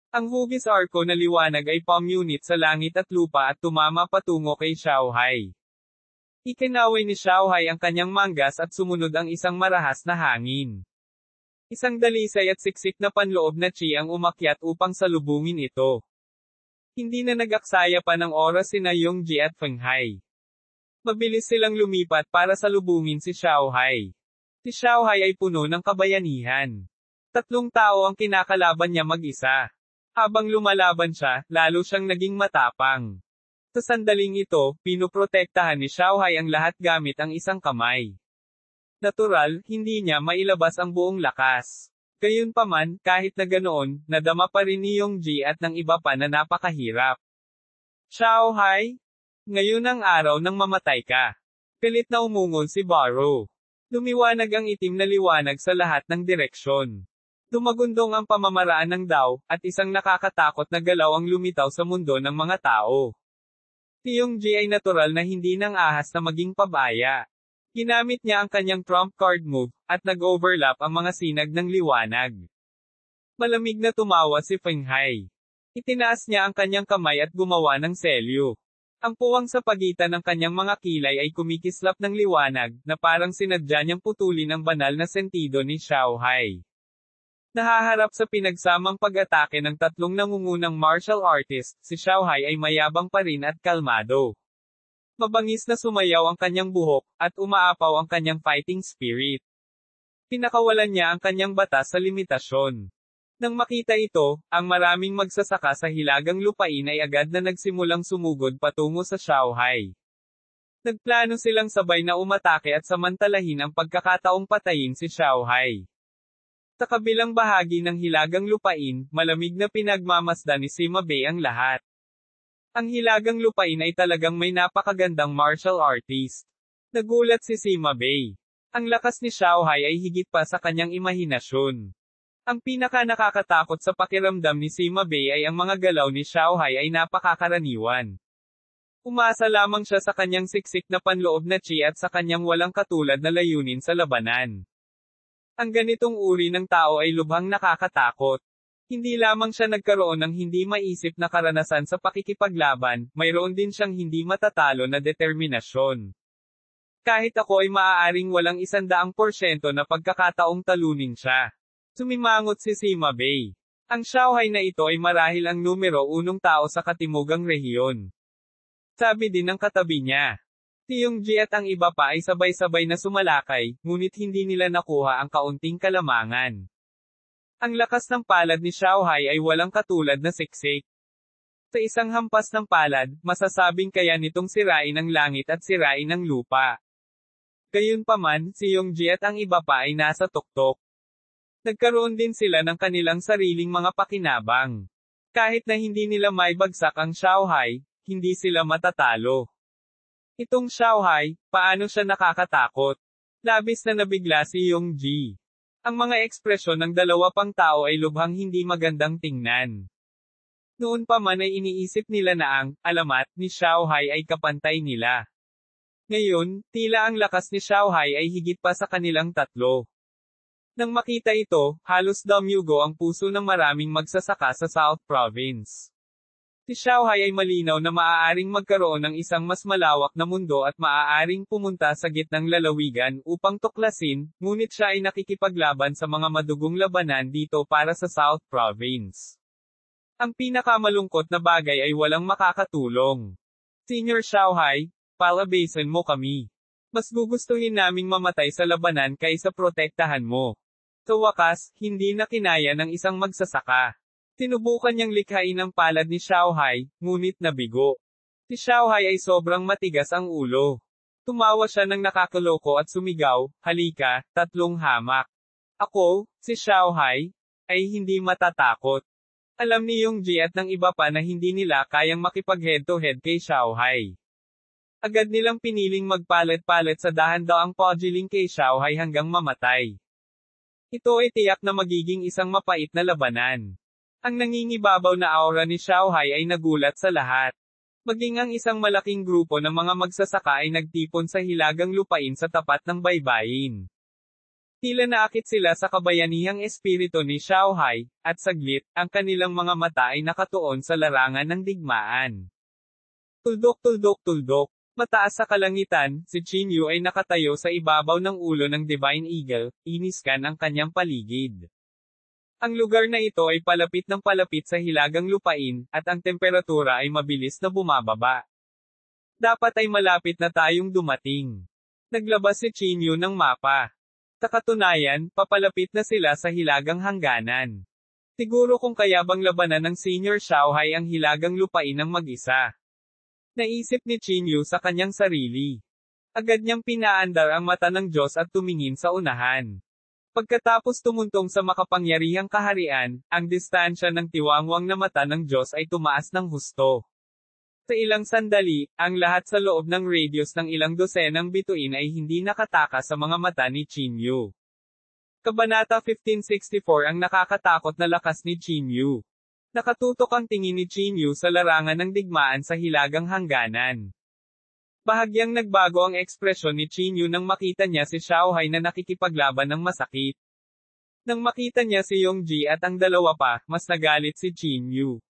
Ang hugis arko na liwanag ay pamunit sa langit at lupa at tumama patungo kay Xiaohai. Ikinaway ni Xiaohai ang kanyang manggas at sumunod ang isang marahas na hangin. Isang dalisay at siksik na panloob na chi ang umakyat upang salubungin ito. Hindi na nag-aksaya pa ng oras sina Yongji at Fenghai. Mabilis silang lumipat para salubungin si Xiaohai. Si Xiaohai ay puno ng kabayanihan. Tatlong tao ang kinakalaban niya mag-isa. Habang lumalaban siya, lalo siyang naging matapang. Sa sandaling ito, pinoprotektahan ni Xiaohai ang lahat gamit ang isang kamay. Natural, hindi niya mailabas ang buong lakas. Gayunpaman, kahit na ganoon, nadama pa rin ni Yongji at ng iba pa na napakahirap. Xiaohai? Ngayon ang araw nang mamatay ka. Pilit na umungol si Barrow. Lumiwanag ang itim na liwanag sa lahat ng direksyon. Dumagundong ang pamamaraan ng Dao, at isang nakakatakot na galaw ang lumitaw sa mundo ng mga tao. Si Yongji ay natural na hindi nang ahas na maging pabaya. Ginamit niya ang kanyang trump card move, at nag-overlap ang mga sinag ng liwanag. Malamig na tumawa si Fenghai. Itinaas niya ang kanyang kamay at gumawa ng selyo. Ang puwang sa pagitan ng kanyang mga kilay ay kumikislap ng liwanag, na parang sinadya niyang putulin ang banal na sentido ni Xiaohai. Nahaharap sa pinagsamang pag-atake ng tatlong nangungunang martial artist, si Xiaohai ay mayabang pa rin at kalmado. Mabangis na sumayaw ang kanyang buhok, at umaapaw ang kanyang fighting spirit. Pinakawalan niya ang kanyang batas sa limitasyon. Nang makita ito, ang maraming magsasaka sa hilagang lupain ay agad na nagsimulang sumugod patungo sa Xiaohai. Nagplano silang sabay na umatake at samantalahin ang pagkakataong patayin si Xiaohai. Sa kabilang bahagi ng hilagang lupain, malamig na pinagmamasdan ni Sima Bei ang lahat. Ang hilagang lupain ay talagang may napakagandang martial artist. Nagulat si Sima Bei. Ang lakas ni Xiaohai ay higit pa sa kanyang imahinasyon. Ang pinaka-nakakatakot sa pakiramdam ni Sima Bei ay ang mga galaw ni Xiaohai ay napakakaraniwan. Umasa lamang siya sa kanyang siksik na panloob na chi at sa kanyang walang katulad na layunin sa labanan. Ang ganitong uri ng tao ay lubhang nakakatakot. Hindi lamang siya nagkaroon ng hindi maisip na karanasan sa pakikipaglaban, mayroon din siyang hindi matatalo na determinasyon. Kahit ako ay maaaring walang 100% na pagkakataong talunin siya. Sumimangot si Sima Bei. Ang Xiaohai na ito ay marahil ang numero 1 tao sa katimugang rehiyon. Sabi din ng katabi niya. Si Yongji at ang iba pa ay sabay-sabay na sumalakay, ngunit hindi nila nakuha ang kaunting kalamangan. Ang lakas ng palad ni Xiaohai ay walang katulad na siksik. Sa isang hampas ng palad, masasabing kaya nitong sirain ang langit at sirain ang lupa. Gayunpaman, si Yongji at ang iba pa ay nasa tuktok. Nagkaroon din sila ng kanilang sariling mga pakinabang. Kahit na hindi nila maibagsak ang Xiaohai, hindi sila matatalo. Itong Xiaohai, paano siya nakakatakot? Labis na nabigla si Yongji. Ang mga ekspresyon ng dalawa pang tao ay lubhang hindi magandang tingnan. Noon pa man ay iniisip nila na ang alamat ni Xiaohai ay kapantay nila. Ngayon, tila ang lakas ni Xiaohai ay higit pa sa kanilang tatlo. Nang makita ito, halos damyugo ang puso ng maraming magsasaka sa South Province. Si Xiaohai ay malinaw na maaaring magkaroon ng isang mas malawak na mundo at maaaring pumunta sa gitnang lalawigan upang tuklasin, ngunit siya ay nakikipaglaban sa mga madugong labanan dito para sa South Province. Ang pinakamalungkot na bagay ay walang makakatulong. Senior Xiaohai, palabasin mo kami. Mas gugustuhin naming mamatay sa labanan kaysa protektahan mo. Sa wakas, hindi na kinaya ng isang magsasaka. Sinubukan niyang likhain ang palad ni Xiaohai, ngunit nabigo. Si Xiaohai ay sobrang matigas ang ulo. Tumawa siya ng nakakaloko at sumigaw, halika, tatlong hamak. Ako, si Xiaohai, ay hindi matatakot. Alam ni Yongji at ng iba pa na hindi nila kayang makipag-head-to-head kay Xiaohai. Agad nilang piniling magpalit-palit sa dahan-daang pugiling kay Xiaohai hanggang mamatay. Ito ay tiyak na magiging isang mapait na labanan. Ang nangingibabaw na aura ni Xiaohai ay nagulat sa lahat. Maging ang isang malaking grupo ng mga magsasaka ay nagtipon sa hilagang lupain sa tapat ng baybayin. Tila naakit sila sa kabayanihang espiritu ni Xiaohai, at saglit, ang kanilang mga mata ay nakatuon sa larangan ng digmaan. Tuldok-tuldok-tuldok. Mataas sa kalangitan, si Qin Yu ay nakatayo sa ibabaw ng ulo ng Divine Eagle, iniskan ang kanyang paligid. Ang lugar na ito ay palapit ng palapit sa hilagang lupain, at ang temperatura ay mabilis na bumababa. Dapat ay malapit na tayong dumating. Naglabas si Qin Yu ng mapa. Sa katunayan, papalapit na sila sa hilagang hangganan. Siguro kung kaya bang labanan ng Senior Xiaohai ang hilagang lupain ng mag-isa. Naisip ni Qin Yu sa kanyang sarili. Agad niyang pinaandar ang mata ng Diyos at tumingin sa unahan. Pagkatapos tumuntong sa makapangyarihang kaharian, ang distansya ng tiwangwang na mata ng Diyos ay tumaas ng husto. Sa ilang sandali, ang lahat sa loob ng radius ng ilang dosenang bituin ay hindi nakatakas sa mga mata ni Qin Yu. Kabanata 1564 ang nakakatakot na lakas ni Qin Yu. Nakatutok ang tingin ni Qin Yu sa larangan ng digmaan sa hilagang hangganan. Bahagyang nagbago ang ekspresyon ni Qin Yu nang makita niya si Xiaohai na nakikipaglaban ng masakit. Nang makita niya si Yongji at ang dalawa pa, mas nagalit si Qin Yu.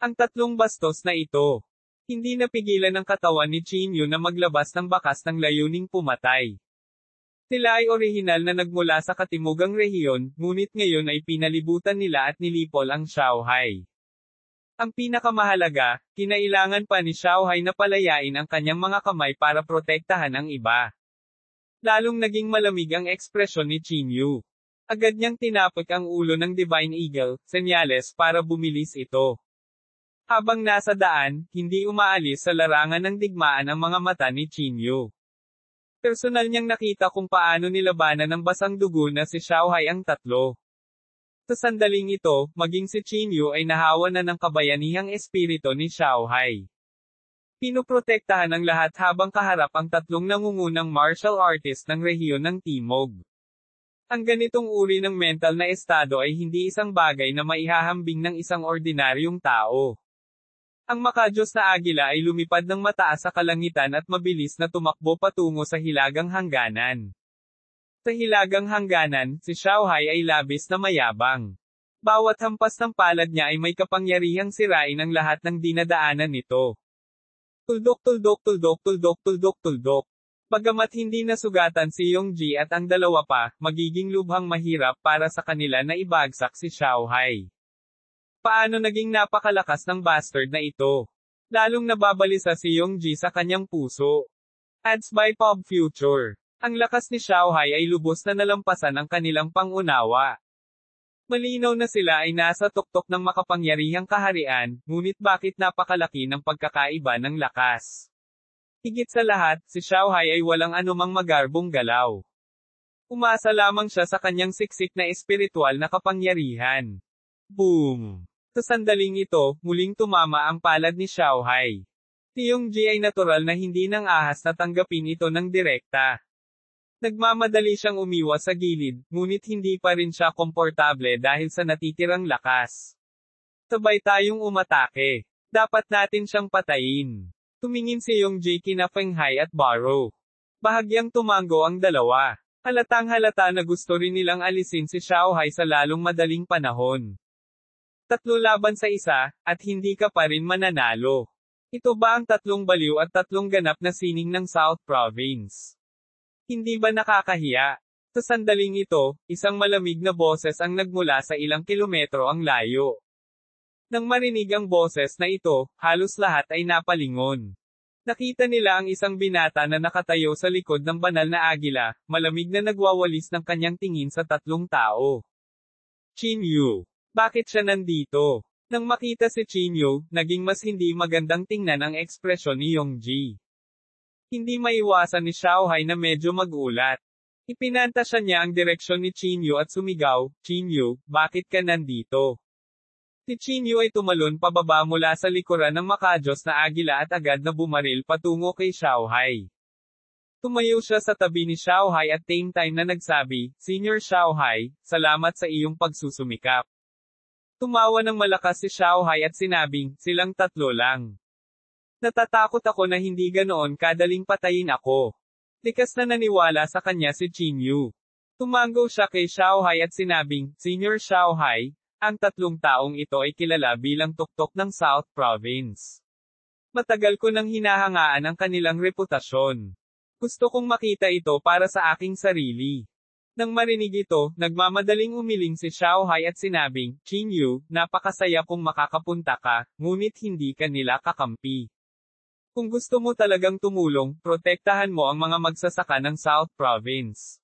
Ang tatlong bastos na ito. Hindi napigilan ng katawan ni Qin Yu na maglabas ng bakas ng layuning pumatay. Sila ay orihinal na nagmula sa katimugang rehiyon, ngunit ngayon ay pinalibutan nila at nilipol ang Xiaohai. Ang pinakamahalaga, kinailangan pa ni Xiaohai na palayain ang kanyang mga kamay para protektahan ang iba. Lalong naging malamig ang ekspresyon ni Qin Yu. Agad niyang tinapik ang ulo ng Divine Eagle, senyales para bumilis ito. Habang nasa daan, hindi umaalis sa larangan ng digmaan ang mga mata ni Qin Yu. Personal niyang nakita kung paano nilabanan ng basang dugo na si Xiaohai ang tatlo. Sa sandaling ito, maging si Qin Yu ay nahawa na ng kabayanihang espiritu ni Xiaohai. Pinoprotektahan ng lahat habang kaharap ang tatlong nangungunang martial artist ng rehiyon ng Timog. Ang ganitong uri ng mental na estado ay hindi isang bagay na maihahambing ng isang ordinaryong tao. Ang makadiyos na agila ay lumipad ng mataas sa kalangitan at mabilis na tumakbo patungo sa hilagang hangganan. Sa hilagang hangganan, si Xiaohai ay labis na mayabang. Bawat hampas ng palad niya ay may kapangyarihang sirain ang lahat ng dinadaanan nito. Tuldok-tuldok-tuldok-tuldok-tuldok-tuldok. Bagamat hindi nasugatan si Yongji at ang dalawa pa, magiging lubhang mahirap para sa kanila na ibagsak si Xiaohai. Paano naging napakalakas ng bastard na ito? Lalong nababalisa si Yongji sa kanyang puso. Ads by Pop Future. Ang lakas ni Xiaohai ay lubos na nalampasan ang kanilang pangunawa. Malinaw na sila ay nasa tuktok ng makapangyarihang kaharian, ngunit bakit napakalaki ng pagkakaiba ng lakas? Higit sa lahat, si Xiaohai ay walang anumang magarbong galaw. Umasa lamang siya sa kanyang siksik na espiritual na kapangyarihan. Boom! Sa sandaling ito, muling tumama ang palad ni Xiaohai. Si Yongji ay natural na hindi nang ahas na tanggapin ito ng direkta. Nagmamadali siyang umiwas sa gilid, ngunit hindi pa rin siya komportable dahil sa natitirang lakas. Sabay tayong umatake. Dapat natin siyang patayin. Tumingin si Yongji kina Fenghai at Barrow. Bahagyang tumango ang dalawa. Halatang halata na gusto rin nilang alisin si Xiaohai sa lalong madaling panahon. 3 laban sa 1, at hindi ka pa rin mananalo. Ito ba ang 3 baliw at 3 ganap na sining ng South Province? Hindi ba nakakahiya? Sa sandaling ito, isang malamig na boses ang nagmula sa ilang kilometro ang layo. Nang marinig ang boses na ito, halos lahat ay napalingon. Nakita nila ang isang binata na nakatayo sa likod ng banal na agila, malamig na nagwawalis ng kanyang tingin sa 3 tao. Qin Yu. Bakit siya nandito? Nang makita si Qin Yu, naging mas hindi magandang tingnan ang ekspresyon ni Yongji. Hindi maiwasan ni Xiaohai na medyo magulat. Ipinantasya niya ang direksyon ni Qin Yu at sumigaw, "Qin Yu, bakit ka nandito?" Si Chinyu ay tumalon pababa mula sa likuran ng makajos na agila at agad na bumaril patungo kay Xiaohai. Tumayo siya sa tabi ni Xiaohai at same time na nagsabi, Senior Xiaohai, salamat sa iyong pagsusumikap. Tumawa ng malakas si Xiaohai at sinabing, silang tatlo lang. Natatakot ako na hindi ganoon kadaling patayin ako. Likas na naniwala sa kanya si Chinyu. Tumango siya kay Xiaohai at sinabing, Senior Xiaohai, ang tatlong taong ito ay kilala bilang tuktok ng South Province. Matagal ko nang hinahangaan ang kanilang reputasyon. Gusto kong makita ito para sa aking sarili. Nang marinig ito, nagmamadaling umiling si Xiaohai at sinabing, Chinyu, napakasaya kung makakapunta ka, ngunit hindi ka nila kakampi. Kung gusto mo talagang tumulong, protektahan mo ang mga magsasaka ng South Province.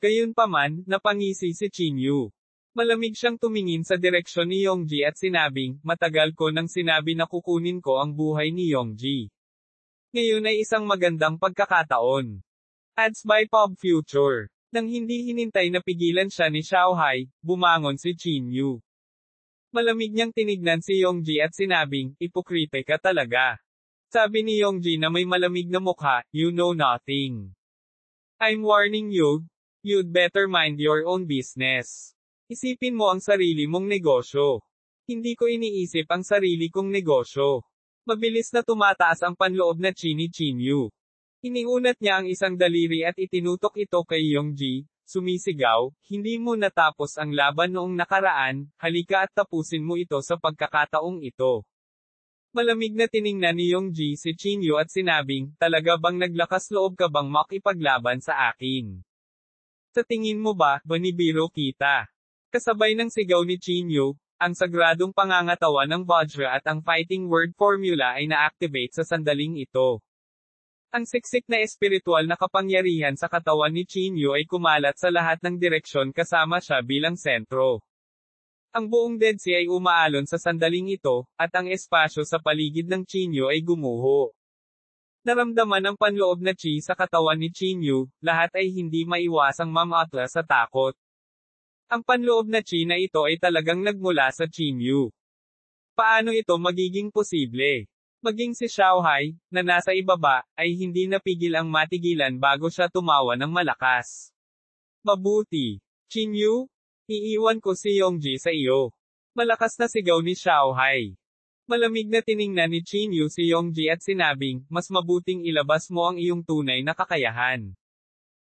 Gayunpaman, napangisi si Chinyu. Malamig siyang tumingin sa direksyon ni Yongji at sinabing, matagal ko nang sinabi na kukunin ko ang buhay ni Yongji. Ngayon ay isang magandang pagkakataon. Ads by Pop Future. Nang hindi hinintay na pigilan siya ni Xiaohai, bumangon si Chinyu. Malamig niyang tinignan si Yongji at sinabing, ipokrite ka talaga. Sabi ni Yongji na may malamig na mukha, you know nothing. I'm warning you, you'd better mind your own business. Isipin mo ang sarili mong negosyo. Hindi ko iniisip ang sarili kong negosyo. Mabilis na tumataas ang panloob na chi ni Chinyu. Iniunat niya ang isang daliri at itinutok ito kay Yongji, sumisigaw, hindi mo natapos ang laban noong nakaraan, halika at tapusin mo ito sa pagkakataong ito. Malamig na tiningnan ni Yongji si Chinyu at sinabing, talaga bang naglakas loob ka bang makipaglaban sa akin? Sa tingin mo ba, banibiro kita? Kasabay ng sigaw ni Chinyu, ang sagradong pangangatawan ng Vajra at ang fighting word formula ay na-activate sa sandaling ito. Ang siksik na espiritual na kapangyarihan sa katawan ni Chinyu ay kumalat sa lahat ng direksyon kasama siya bilang sentro. Ang buong Dead Sea ay umaalon sa sandaling ito, at ang espasyo sa paligid ng Chinyu ay gumuho. Naramdaman ang panloob na chi sa katawan ni Chinyu, lahat ay hindi maiwasang mamatla sa takot. Ang panloob na chi na ito ay talagang nagmula sa Chinyu. Paano ito magiging posible? Maging si Xiaohai, na nasa ibaba, ay hindi napigil ang matigilan bago siya tumawa ng malakas. Mabuti. Chinyu, iiwan ko si Yongji sa iyo. Malakas na sigaw ni Xiaohai. Malamig na tiningnan ni Chinyu si Yongji at sinabing, mas mabuting ilabas mo ang iyong tunay na kakayahan.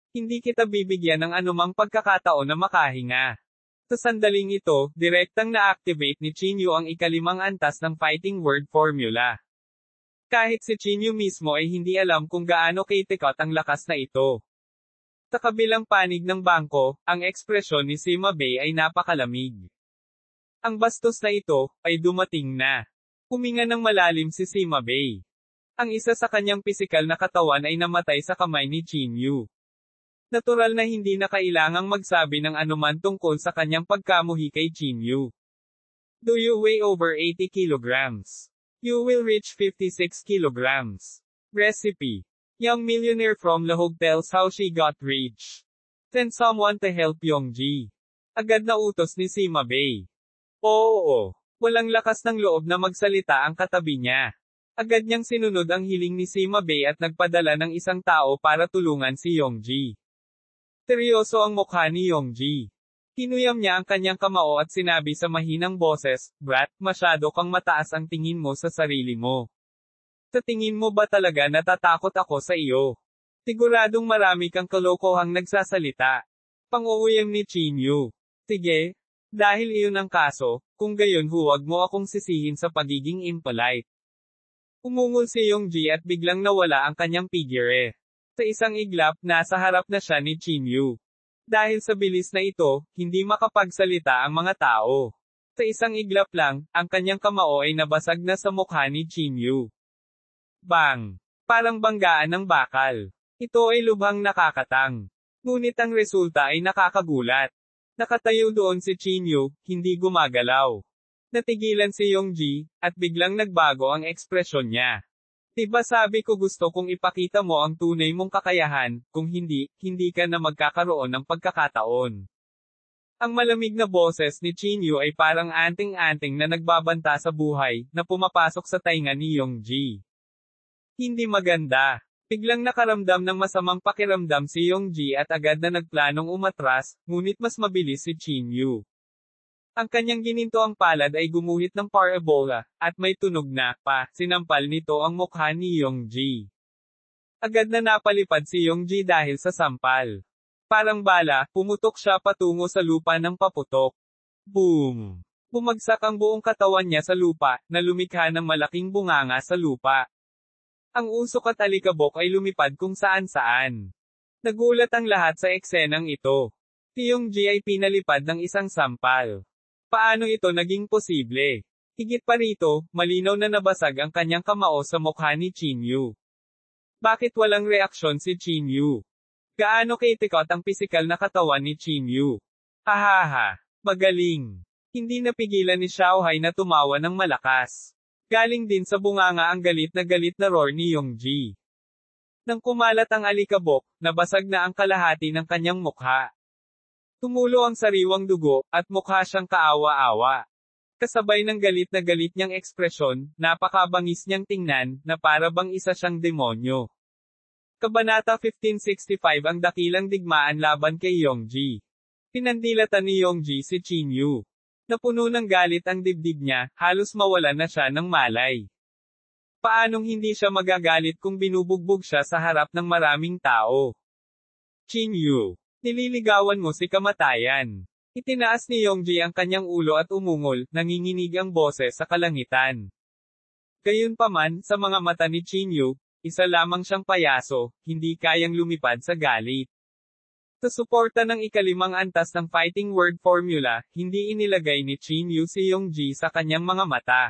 Hindi kita bibigyan ng anumang pagkakataon na makahinga. Sa sandaling ito, direktang na-activate ni Chinyu ang ikalimang antas ng fighting word formula. Kahit si Chinyu mismo ay hindi alam kung gaano kaitikot ang lakas na ito. Sa kabilang panig ng bangko, ang ekspresyon ni Sima Bei ay napakalamig. Ang bastos na ito, ay dumating na. Huminga ng malalim si Sima Bei. Ang isa sa kanyang pisikal na katawan ay namatay sa kamay ni Chinyu. Natural na hindi na kailangang magsabi ng anuman tungkol sa kanyang pagkamuhi kay Chinyu. Do you weigh over 80 kilograms? You will reach 56 kilograms. Recipe. Young millionaire from Lahog tells how she got rich. Send someone to help Yongji. Agad na utos ni Sima Bei. Oo. Walang lakas ng loob na magsalita ang katabi niya. Agad niyang sinunod ang hiling ni Sima Bei at nagpadala ng isang tao para tulungan si Yongji. Seryoso ang mukha ni Yongji. Kinuyam niya ang kanyang kamao at sinabi sa mahinang boses, Brat, masyado kang mataas ang tingin mo sa sarili mo. Sa tingin mo ba talaga natatakot ako sa iyo? Siguradong marami kang kalokohang nagsasalita. Pang-uuyam ni Chinyu. Sige, dahil iyon ang kaso, kung gayon huwag mo akong sisihin sa pagiging impolite. Umungol si Yongji at biglang nawala ang kanyang figure. Sa isang iglap, nasa harap na siya ni Chinyu. Dahil sa bilis na ito, hindi makapagsalita ang mga tao. Sa isang iglap lang, ang kanyang kamao ay nabasag na sa mukha ni Chinyu. Bang! Parang banggaan ng bakal. Ito ay lubhang nakakatang. Ngunit ang resulta ay nakakagulat. Nakatayo doon si Chinyu, hindi gumagalaw. Natigilan si Yongji, at biglang nagbago ang ekspresyon niya. Diba sabi ko gusto kong ipakita mo ang tunay mong kakayahan, kung hindi, hindi ka na magkakaroon ng pagkakataon. Ang malamig na boses ni Chinyu ay parang anting-anting na nagbabanta sa buhay, na pumapasok sa tainga ni Yongji. Hindi maganda. Biglang nakaramdam ng masamang pakiramdam si Yongji at agad na nagplanong umatras, ngunit mas mabilis si Chinyu. Ang kanyang ginintoang palad ay gumuhit ng parabola, at may tunog na, sinampal nito ang mukha ni Yongji. Agad na napalipad si Yongji dahil sa sampal. Parang bala, pumutok siya patungo sa lupa ng paputok. Boom! Bumagsak ang buong katawan niya sa lupa, na lumikha ng malaking bunganga sa lupa. Ang usok at alikabok ay lumipad kung saan-saan. Nagulat ang lahat sa eksenang ito. Si Yongji ay pinalipad ng isang sampal. Paano ito naging posible? Higit pa rito, malinaw na nabasag ang kanyang kamao sa mukha ni Chinyu. Bakit walang reaksyon si Chinyu? Gaano kaitikot ang pisikal na katawan ni Chinyu? Hahaha, magaling. Hindi napigilan ni Xiaohai na tumawa ng malakas. Galing din sa bunganga ang galit na roar ni Yongji. Nang kumalat ang alikabok, nabasag na ang kalahati ng kanyang mukha. Tumulo ang sariwang dugo, at mukha siyang kaawa-awa. Kasabay ng galit niyang ekspresyon, napakabangis niyang tingnan, na para bang isa siyang demonyo. Kabanata 1565 ang dakilang digmaan laban kay Yongji. Pinandilatan ni Yongji si Chinyu. Napuno ng galit ang dibdib niya, halos mawalan na siya ng malay. Paanong hindi siya magagalit kung binubugbog siya sa harap ng maraming tao? Chinyu, nililigawan mo si kamatayan. Itinaas ni Yongji ang kanyang ulo at umungol, nanginginig ang boses sa kalangitan. Gayunpaman, sa mga mata ni Chinyu, isa lamang siyang payaso, hindi kayang lumipad sa galit. Sa suporta ng ikalimang antas ng fighting word formula, hindi inilagay ni Chinyu si Yongji sa kanyang mga mata.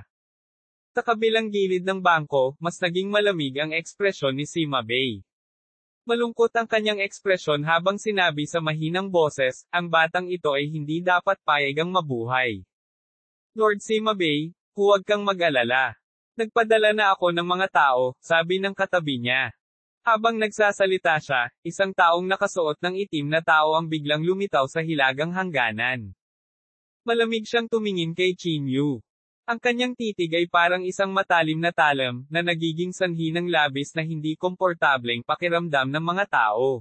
Sa kabilang gilid ng bangko, mas naging malamig ang ekspresyon ni Sima Bei. Malungkot ang kanyang ekspresyon habang sinabi sa mahinang boses, ang batang ito ay hindi dapat payagang mabuhay. Lord Sima Bei, huwag kang mag-alala. Nagpadala na ako ng mga tao, sabi ng katabi niya. Habang nagsasalita siya, isang taong nakasuot ng itim na tao ang biglang lumitaw sa hilagang hangganan. Malamig siyang tumingin kay Chinyu. Ang kanyang titig ay parang isang matalim na talam, na nagiging sanhi ng labis na hindi komportableng pakiramdam ng mga tao.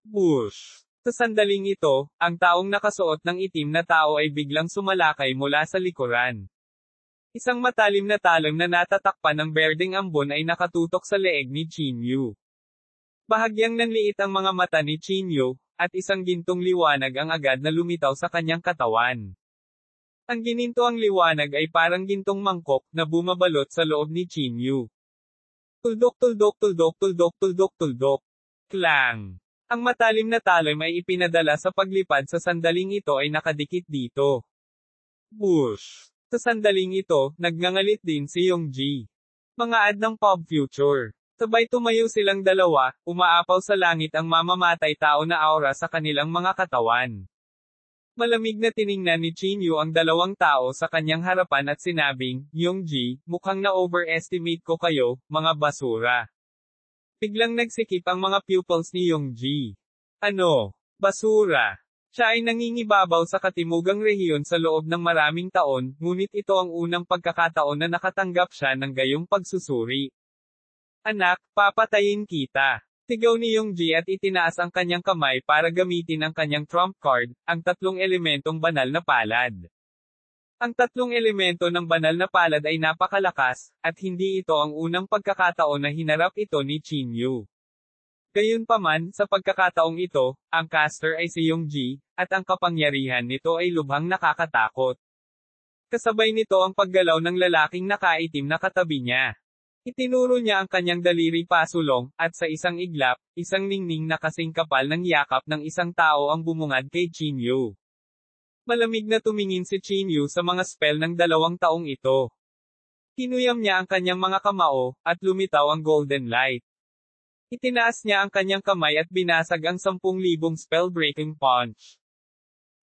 Bush! Sa sandaling ito, ang taong nakasuot ng itim na tao ay biglang sumalakay mula sa likuran. Isang matalim na talam na natatakpan ng berdeng ambon ay nakatutok sa leeg ni Chinyu. Bahagyang nanliit ang mga mata ni Chinyu, at isang gintong liwanag ang agad na lumitaw sa kanyang katawan. Ang ginintoang liwanag ay parang gintong mangkok na bumabalot sa loob ni Chinyu. Tuldok tuldok tuldok tuldok tuldok tuldok. Klang! Ang matalim na talam ay ipinadala sa paglipad sa sandaling ito ay nakadikit dito. Bush! Sa sandaling ito, nagngangalit din si Yongji. Mga ad ng Pop Future. Sabay tumayo silang dalawa, umaapaw sa langit ang mamamatay tao na aura sa kanilang mga katawan. Malamig na tiningnan ni Chinyu ang dalawang tao sa kanyang harapan at sinabing, Yongji, mukhang na-overestimate ko kayo, mga basura. Biglang nagsikip ang mga pupils ni Yongji. Ano? Basura? Siya ay nangingibabaw sa katimugang rehiyon sa loob ng maraming taon, ngunit ito ang unang pagkakataon na nakatanggap siya ng gayong pagsusuri. Anak, papatayin kita. Sigaw ni Yongji at itinaas ang kanyang kamay para gamitin ang kanyang trump card, ang tatlong elementong banal na palad. Ang tatlong elemento ng banal na palad ay napakalakas, at hindi ito ang unang pagkakataon na hinarap ito ni Chinyu. Gayunpaman, sa pagkakataong ito, ang caster ay si Yongji, at ang kapangyarihan nito ay lubhang nakakatakot. Kasabay nito ang paggalaw ng lalaking nakaitim na katabi niya. Itinuro niya ang kanyang daliri pasulong, at sa isang iglap, isang ningning na kasing kapal ng yakap ng isang tao ang bumungad kay Chinyu. Malamig na tumingin si Chinyu sa mga spell ng 2 taong ito. Kinuyam niya ang kanyang mga kamao, at lumitaw ang golden light. Itinaas niya ang kanyang kamay at binasag ang 10,000 spell-breaking punch.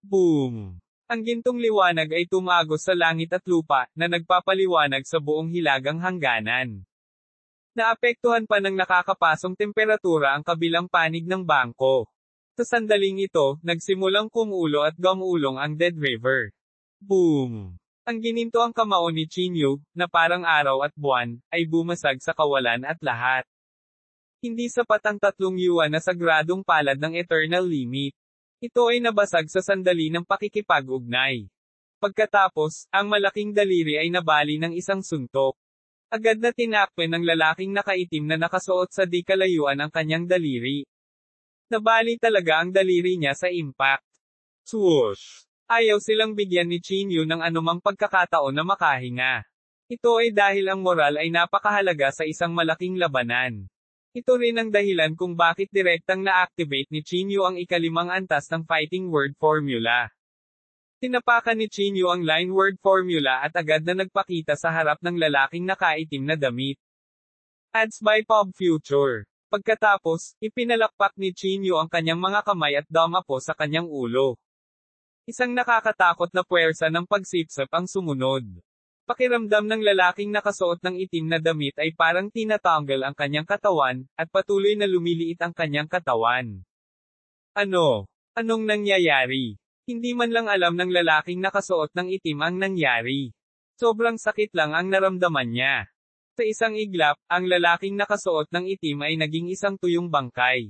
Boom! Ang gintong liwanag ay tumagos sa langit at lupa, na nagpapaliwanag sa buong hilagang hangganan. Naapektuhan pa ng nakakapasong temperatura ang kabilang panig ng bangko. Sa sandaling ito, nagsimulang kumulo at gumulong ang Dead River. Boom! Ang gininto ang kamao ni Chinyu, na parang araw at buwan, ay bumasag sa kawalan at lahat. Hindi sapat ang 3 yuan na sagradong palad ng Eternal Limit. Ito ay nabasag sa sandali ng pakikipag-ugnay. Pagkatapos, ang malaking daliri ay nabali ng isang suntok. Agad na tinakpan ng lalaking nakaitim na nakasuot sa di kalayuan ang kanyang daliri. Nabali talaga ang daliri niya sa impact. Swoosh! Ayaw silang bigyan ni Chinyu ng anumang pagkakataon na makahinga. Ito ay dahil ang moral ay napakahalaga sa isang malaking labanan. Ito rin ang dahilan kung bakit direktang na-activate ni Chinyu ang ikalimang antas ng Fighting Word Formula. Tinapakan ni Chinyu ang line word formula at agad na nagpakita sa harap ng lalaking nakaitim na damit. Ads by Pop Future. Pagkatapos, ipinalakpak ni Chinyu ang kanyang mga kamay at damapo sa kanyang ulo. Isang nakakatakot na puwersa ng pagsipsip ang sumunod. Pakiramdam ng lalaking nakasuot ng itim na damit ay parang tinatanggal ang kanyang katawan, at patuloy na lumiliit ang kanyang katawan. Anong nangyayari? Hindi man lang alam ng lalaking nakasuot ng itim ang nangyari. Sobrang sakit lang ang naramdaman niya. Sa isang iglap, ang lalaking nakasuot ng itim ay naging isang tuyong bangkay.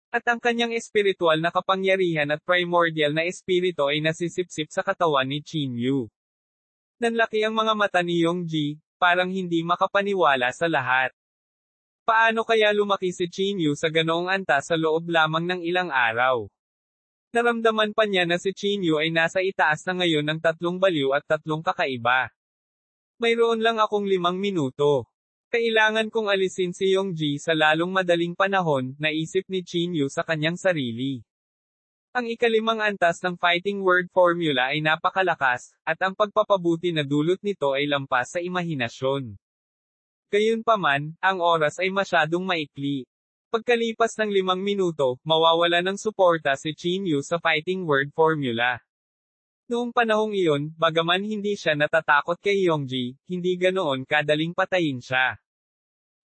At ang kanyang espiritual na kapangyarihan at primordial na espiritu ay nasisipsip sa katawan ni Chinyu. Nanlaki ang mga mata ni Yongji, parang hindi makapaniwala sa lahat. Paano kaya lumaki si Chinyu sa ganoong antas sa loob lamang ng ilang araw? Naramdaman pa niya na si Chinyu ay nasa itaas na ngayon ng 3 baliw at 3 kakaiba. Mayroon lang akong 5 minuto. Kailangan kong alisin si Yongji sa lalong madaling panahon, naisip ni Chinyu sa kanyang sarili. Ang ikalimang antas ng Fighting Word Formula ay napakalakas, at ang pagpapabuti na dulot nito ay lampas sa imahinasyon. Gayunpaman, ang oras ay masyadong maikli. Pagkalipas ng 5 minuto, mawawala ng suporta si Chinyu sa Fighting Word Formula. Noong panahong iyon, bagaman hindi siya natatakot kay Yongji, hindi ganoon kadaling patayin siya.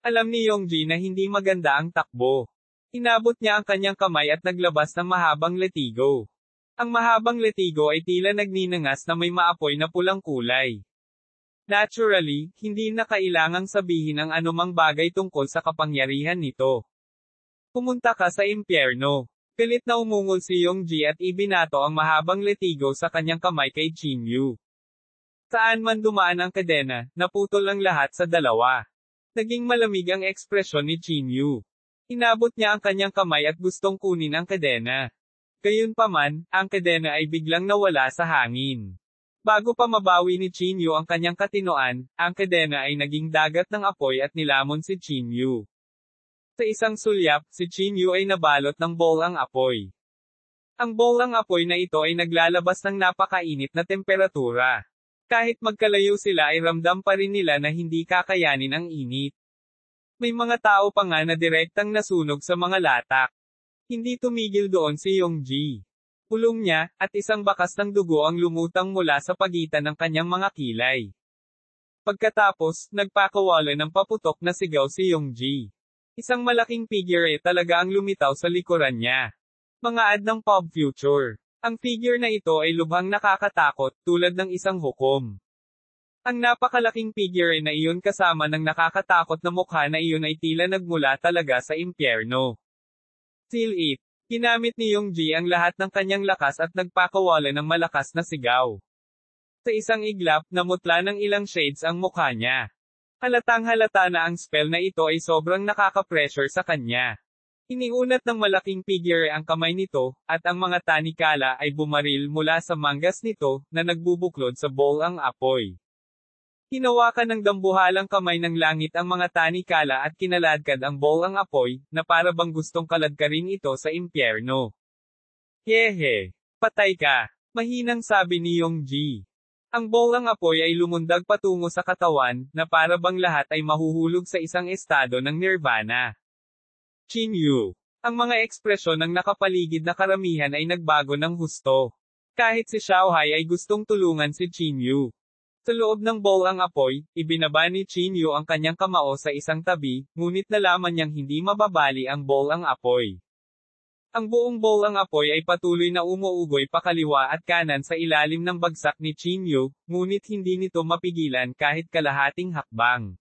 Alam ni Yongji na hindi maganda ang takbo. Inabot niya ang kanyang kamay at naglabas ng mahabang letigo. Ang mahabang letigo ay tila nagninangas na may maapoy na pulang kulay. Naturally, hindi na kailangang sabihin ang anumang bagay tungkol sa kapangyarihan nito. Pumunta ka sa impyerno. Galit na umungol si Yongji at ibinato ang mahabang letigo sa kanyang kamay kay Chinyu. Saan man dumaan ang kadena, naputol ang lahat sa dalawa. Naging malamig ang ekspresyon ni Chinyu. Inabot niya ang kanyang kamay at gustong kunin ang kadena. Gayunpaman, ang kadena ay biglang nawala sa hangin. Bago pa mabawi ni Chinyu ang kanyang katinoan, ang kadena ay naging dagat ng apoy at nilamon si Chinyu. Sa isang sulyap, si Chinyu ay nabalot ng bolang apoy. Ang bolang apoy na ito ay naglalabas ng napakainit na temperatura. Kahit magkalayo sila ay ramdam pa rin nila na hindi kakayanin ang init. May mga tao pa nga na direktang nasunog sa mga latak. Hindi tumigil doon si Yongji. Pulong niya, at isang bakas ng dugo ang lumutang mula sa pagitan ng kanyang mga kilay. Pagkatapos, nagpakawala ng paputok na sigaw si Yongji. Isang malaking figure talaga ang lumitaw sa likuran niya. Mga ad ng Pop Future. Ang figure na ito ay lubhang nakakatakot, tulad ng isang hukom. Ang napakalaking figure na iyon kasama ng nakakatakot na mukha na iyon ay tila nagmula talaga sa impyerno. Seal it. Ginamit ni Yongji ang lahat ng kanyang lakas at nagpakawala ng malakas na sigaw. Sa isang iglap, namutla ng ilang shades ang mukha niya. Halatang-halata na ang spell na ito ay sobrang nakaka-pressure sa kanya. Iniunat ng malaking figure ang kamay nito, at ang mga tanikala ay bumaril mula sa manggas nito, na nagbubuklod sa bowl ang apoy. Hinawakan ng dambuhalang kamay ng langit ang mga tanikala at kinaladkad ang bowl ang apoy, na para bang gustong kaladkarin ito sa impyerno. Hehe! Patay ka! Mahinang sabi ni Yongji. Ang bolang apoy ay lumundag patungo sa katawan, na para bang lahat ay mahuhulog sa isang estado ng nirvana. Chinyu. Ang mga ekspresyon ng nakapaligid na karamihan ay nagbago ng husto. Kahit si Xiaohai ay gustong tulungan si Chinyu. Sa loob ng bolang apoy, ibinaba ni Chinyu ang kanyang kamao sa isang tabi, ngunit nalaman niyang hindi mababali ang bolang apoy. Ang buong bowl ang apoy ay patuloy na umuugoy pakaliwa at kanan sa ilalim ng bagsak ni Chinyu, ngunit hindi nito mapigilan kahit kalahating hakbang.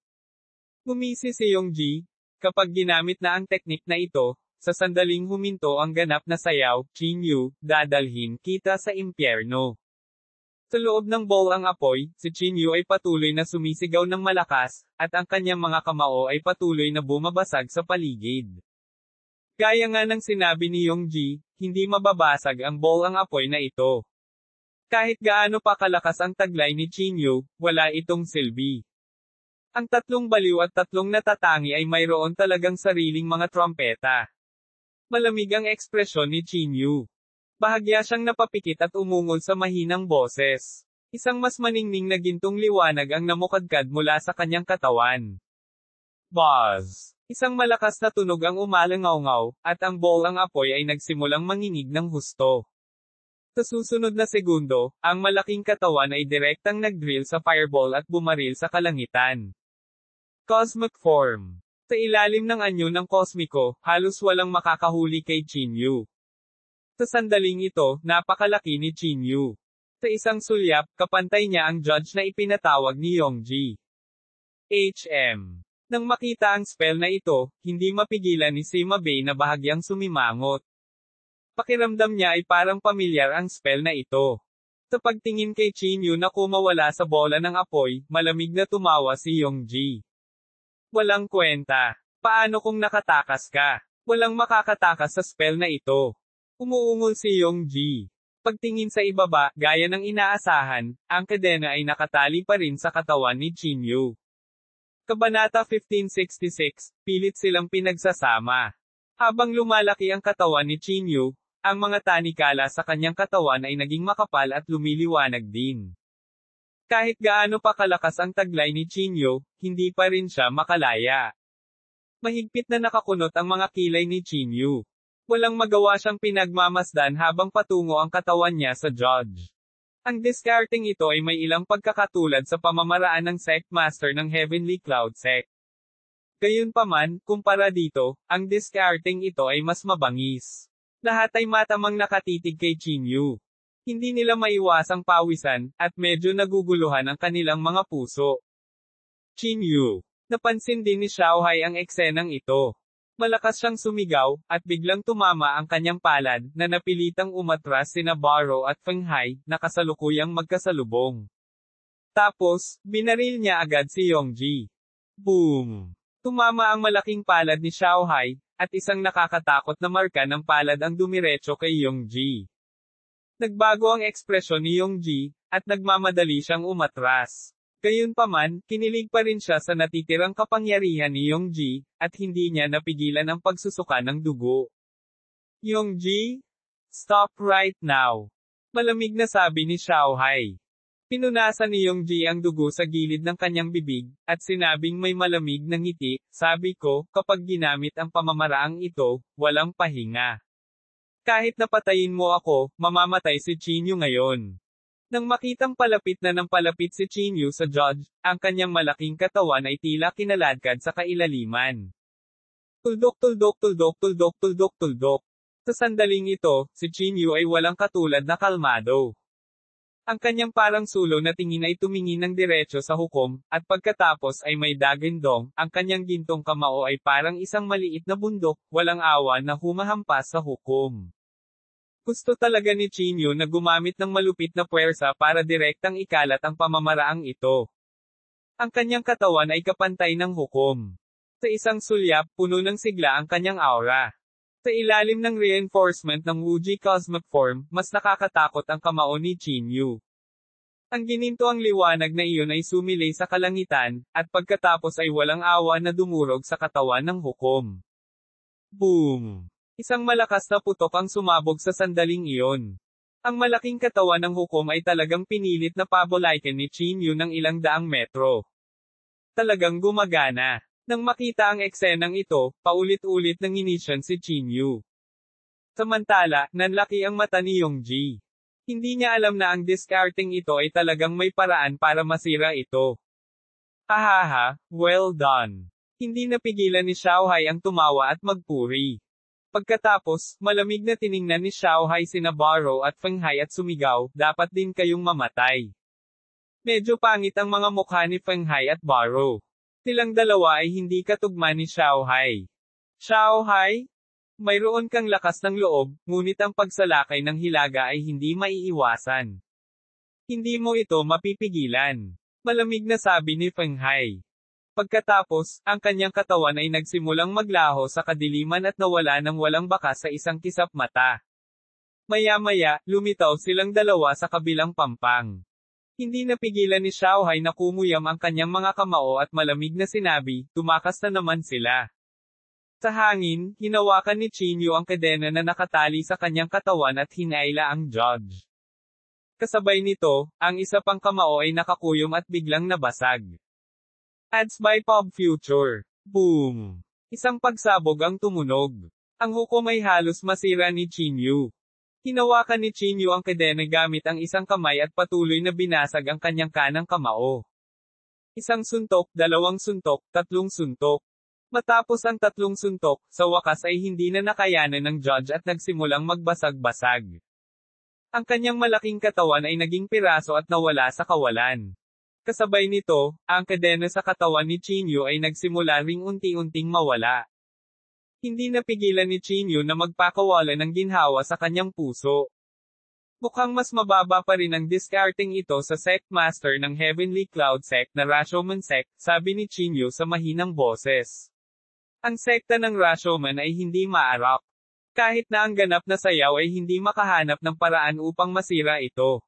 Gumisi si Yongji. Kapag ginamit na ang teknik na ito, sa sandaling huminto ang ganap na sayaw, Chinyu, dadalhin kita sa impyerno. Sa loob ng bowl ang apoy, si Chinyu ay patuloy na sumisigaw ng malakas, at ang kanyang mga kamao ay patuloy na bumabasag sa paligid. Gaya nga ng sinabi ni Yongji, hindi mababasag ang bowl ang apoy na ito. Kahit gaano pa kalakas ang taglay ni Chinyu, wala itong silbi. Ang tatlong baliw at tatlong natatangi ay mayroon talagang sariling mga trompeta. Malamig ang ekspresyon ni Chinyu. Bahagya siyang napapikit at umungol sa mahinang boses. Isang mas maningning na gintong liwanag ang namukadkad mula sa kanyang katawan. Buzz! Isang malakas na tunog ang umalangaw-ngaw, at ang bowl ang apoy ay nagsimulang manginig ng husto. Sa susunod na segundo, ang malaking katawan ay direktang nag-drill sa fireball at bumaril sa kalangitan. Cosmic form. Sa ilalim ng anyo ng kosmiko, halos walang makakahuli kay Chinyu. Sa sandaling ito, napakalaki ni Chinyu. Sa isang sulyap, kapantay niya ang judge na ipinatawag ni Yongji. HM. Nang makita ang spell na ito, hindi mapigilan ni Sima Bei na bahagyang sumimangot. Pakiramdam niya ay parang pamilyar ang spell na ito. Sa pagtingin kay Chinyu na kumawala sa bola ng apoy, malamig na tumawa si Yongji. Walang kwenta. Paano kung nakatakas ka? Walang makakatakas sa spell na ito. Umuungol si Yongji. Pagtingin sa ibaba, gaya ng inaasahan, ang kadena ay nakatali pa rin sa katawan ni Chinyu. Kabanata 1566, pilit silang pinagsasama. Habang lumalaki ang katawan ni Chinyu, ang mga tanikala sa kanyang katawan ay naging makapal at lumiliwanag din. Kahit gaano pa kalakas ang taglay ni Chinyu, hindi pa rin siya makalaya. Mahigpit na nakakunot ang mga kilay ni Chinyu. Walang magawa siyang pinagmamasdan habang patungo ang katawan niya sa judge. Ang discarding ito ay may ilang pagkakatulad sa pamamaraan ng Sect Master ng Heavenly Cloud Sect. Gayunpaman, kumpara dito, ang discarding ito ay mas mabangis. Lahat ay matamang nakatitig kay Chinyu. Hindi nila maiwasang pawisan, at medyo naguguluhan ang kanilang mga puso. Chinyu. Napansin din ni Xiaohai ang eksenang ito. Malakas siyang sumigaw, at biglang tumama ang kanyang palad, na napilitang umatras sina Barrow at Feng Hai, na kasalukuyang magkasalubong. Tapos, binaril niya agad si Yongji. Boom! Tumama ang malaking palad ni Xiaohai, at isang nakakatakot na marka ng palad ang dumiretso kay Yongji. Nagbago ang ekspresyon ni Yongji, at nagmamadali siyang umatras. Gayunpaman, kinilig pa rin siya sa natitirang kapangyarihan ni Yongji, at hindi niya napigilan ang pagsusuka ng dugo. Yongji? Stop right now. Malamig na sabi ni Xiaohai. Pinunasan ni Yongji ang dugo sa gilid ng kanyang bibig, at sinabing may malamig na ngiti, sabi ko, kapag ginamit ang pamamaraang ito, walang pahinga. Kahit napatayin mo ako, mamamatay si Chinyu ngayon. Nang makitang palapit na ng palapit si Chinyu sa judge, ang kanyang malaking katawan ay tila kinaladkad sa kailaliman. Tuldok tuldok tuldok tuldok tuldok tuldok. Sa sandaling ito, si Chinyu ay walang katulad na kalmado. Ang kanyang parang sulo na tingin ay tumingin ng diretso sa hukom, at pagkatapos ay may dagindong, ang kanyang gintong kamao ay parang isang maliit na bundok, walang awa na humahampas sa hukom. Gusto talaga ni Chinyu na gumamit ng malupit na puwersa para direktang ikalat ang pamamaraang ito. Ang kanyang katawan ay kapantay ng hukom. Sa isang sulyap, puno ng sigla ang kanyang aura. Sa ilalim ng reinforcement ng Wuji Cosmic Form, mas nakakatakot ang kamao ni Chinyu. Ang gininto ang liwanag na iyon ay sumilay sa kalangitan, at pagkatapos ay walang awa na dumurog sa katawan ng hukom. Boom! Isang malakas na putok ang sumabog sa sandaling iyon. Ang malaking katawan ng hukom ay talagang pinilit na pabolaikin ni Chinyu ng ilang daang metro. Talagang gumagana. Nang makita ang eksenang ito, paulit-ulit nang inisyon si Chinyu. Samantala, nanlaki ang mata ni Yongji. Hindi niya alam na ang discarding ito ay talagang may paraan para masira ito. Hahaha, well done. Hindi napigilan ni Xiaohai ang tumawa at magpuri. Pagkatapos, malamig na tiningnan ni Xiaohai sina Barrow at Feng Hai at sumigaw, dapat din kayong mamatay. Medyo pangit ang mga mukha ni Feng Hai at Barrow. Silang dalawa ay hindi katugma ni Xiaohai. Xiaohai? Mayroon kang lakas ng loob, ngunit ang pagsalakay ng hilaga ay hindi maiiwasan. Hindi mo ito mapipigilan. Malamig na sabi ni Feng Hai. Pagkatapos, ang kanyang katawan ay nagsimulang maglaho sa kadiliman at nawala ng walang bakas sa isang kisap mata. Maya-maya, lumitaw silang dalawa sa kabilang pampang. Hindi napigilan ni Xiaohai na kumuyam ang kanyang mga kamao at malamig na sinabi, tumakas na naman sila. Sa hangin, hinawakan ni Chinyu ang kadena na nakatali sa kanyang katawan at hinaila ang judge. Kasabay nito, ang isa pang kamao ay nakakuyom at biglang nabasag. Ads by Pop Future. Boom! Isang pagsabog ang tumunog. Ang hukom ay halos masira ni Chinyu. Hinawakan ni Chinyu ang kadena gamit ang isang kamay at patuloy na binasag ang kanyang kanang kamao. Isang suntok, dalawang suntok, tatlong suntok. Matapos ang tatlong suntok, sa wakas ay hindi na nakayanan ng judge at nagsimulang magbasag-basag. Ang kanyang malaking katawan ay naging piraso at nawala sa kawalan. Kasabay nito, ang kadena sa katawan ni Chinyu ay nagsimula ring unti-unting mawala. Hindi napigilan ni Chinyu na magpakawala ng ginhawa sa kanyang puso. Mukhang mas mababa pa rin ang discarding ito sa sect master ng Heavenly Cloud Sect na Rashomon Sect, sabi ni Chinyu sa mahinang boses. Ang sekta ng Rashomon ay hindi maarap. Kahit na ang ganap na sayaw ay hindi makahanap ng paraan upang masira ito.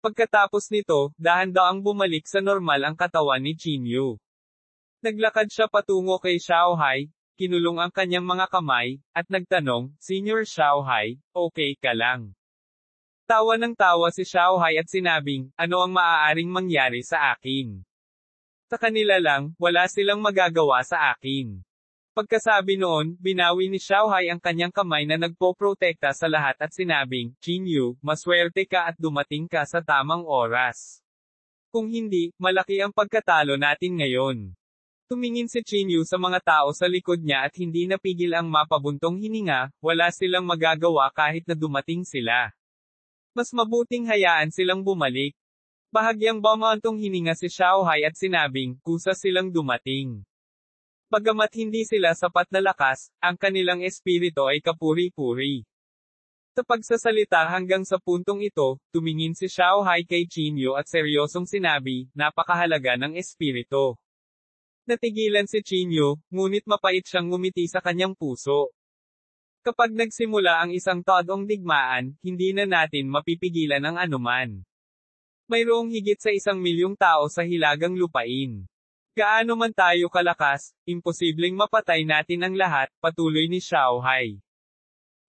Pagkatapos nito, dahan-daang bumalik sa normal ang katawan ni Chinyu. Naglakad siya patungo kay Xiaohai, kinulong ang kanyang mga kamay, at nagtanong, Senior Xiaohai, okay ka lang? Tawa ng tawa si Xiaohai at sinabing, ano ang maaaring mangyari sa akin? Sa kanila lang, wala silang magagawa sa akin. Pagkasabi noon, binawi ni Xiaohai ang kanyang kamay na nagpoprotekta sa lahat at sinabing, Chinyu, maswerte ka at dumating ka sa tamang oras. Kung hindi, malaki ang pagkatalo natin ngayon. Tumingin si Chinyu sa mga tao sa likod niya at hindi napigil ang mapabuntong hininga, wala silang magagawa kahit na dumating sila. Mas mabuting hayaan silang bumalik. Bahagyang bumantong hininga si Xiaohai at sinabing, kusa silang dumating. Bagamat hindi sila sapat na lakas, ang kanilang espiritu ay kapuri-puri. Sa pagsasalita hanggang sa puntong ito, tumingin si Xiaohai kay Chinyu at seryosong sinabi, napakahalaga ng espiritu. Natigilan si Chinyu, ngunit mapait siyang ngumiti sa kanyang puso. Kapag nagsimula ang isang todong digmaan, hindi na natin mapipigilan ang anuman. Mayroong higit sa 1,000,000 tao sa hilagang lupain. Gaano man tayo kalakas, imposibleng mapatay natin ang lahat, patuloy ni Xiaohai.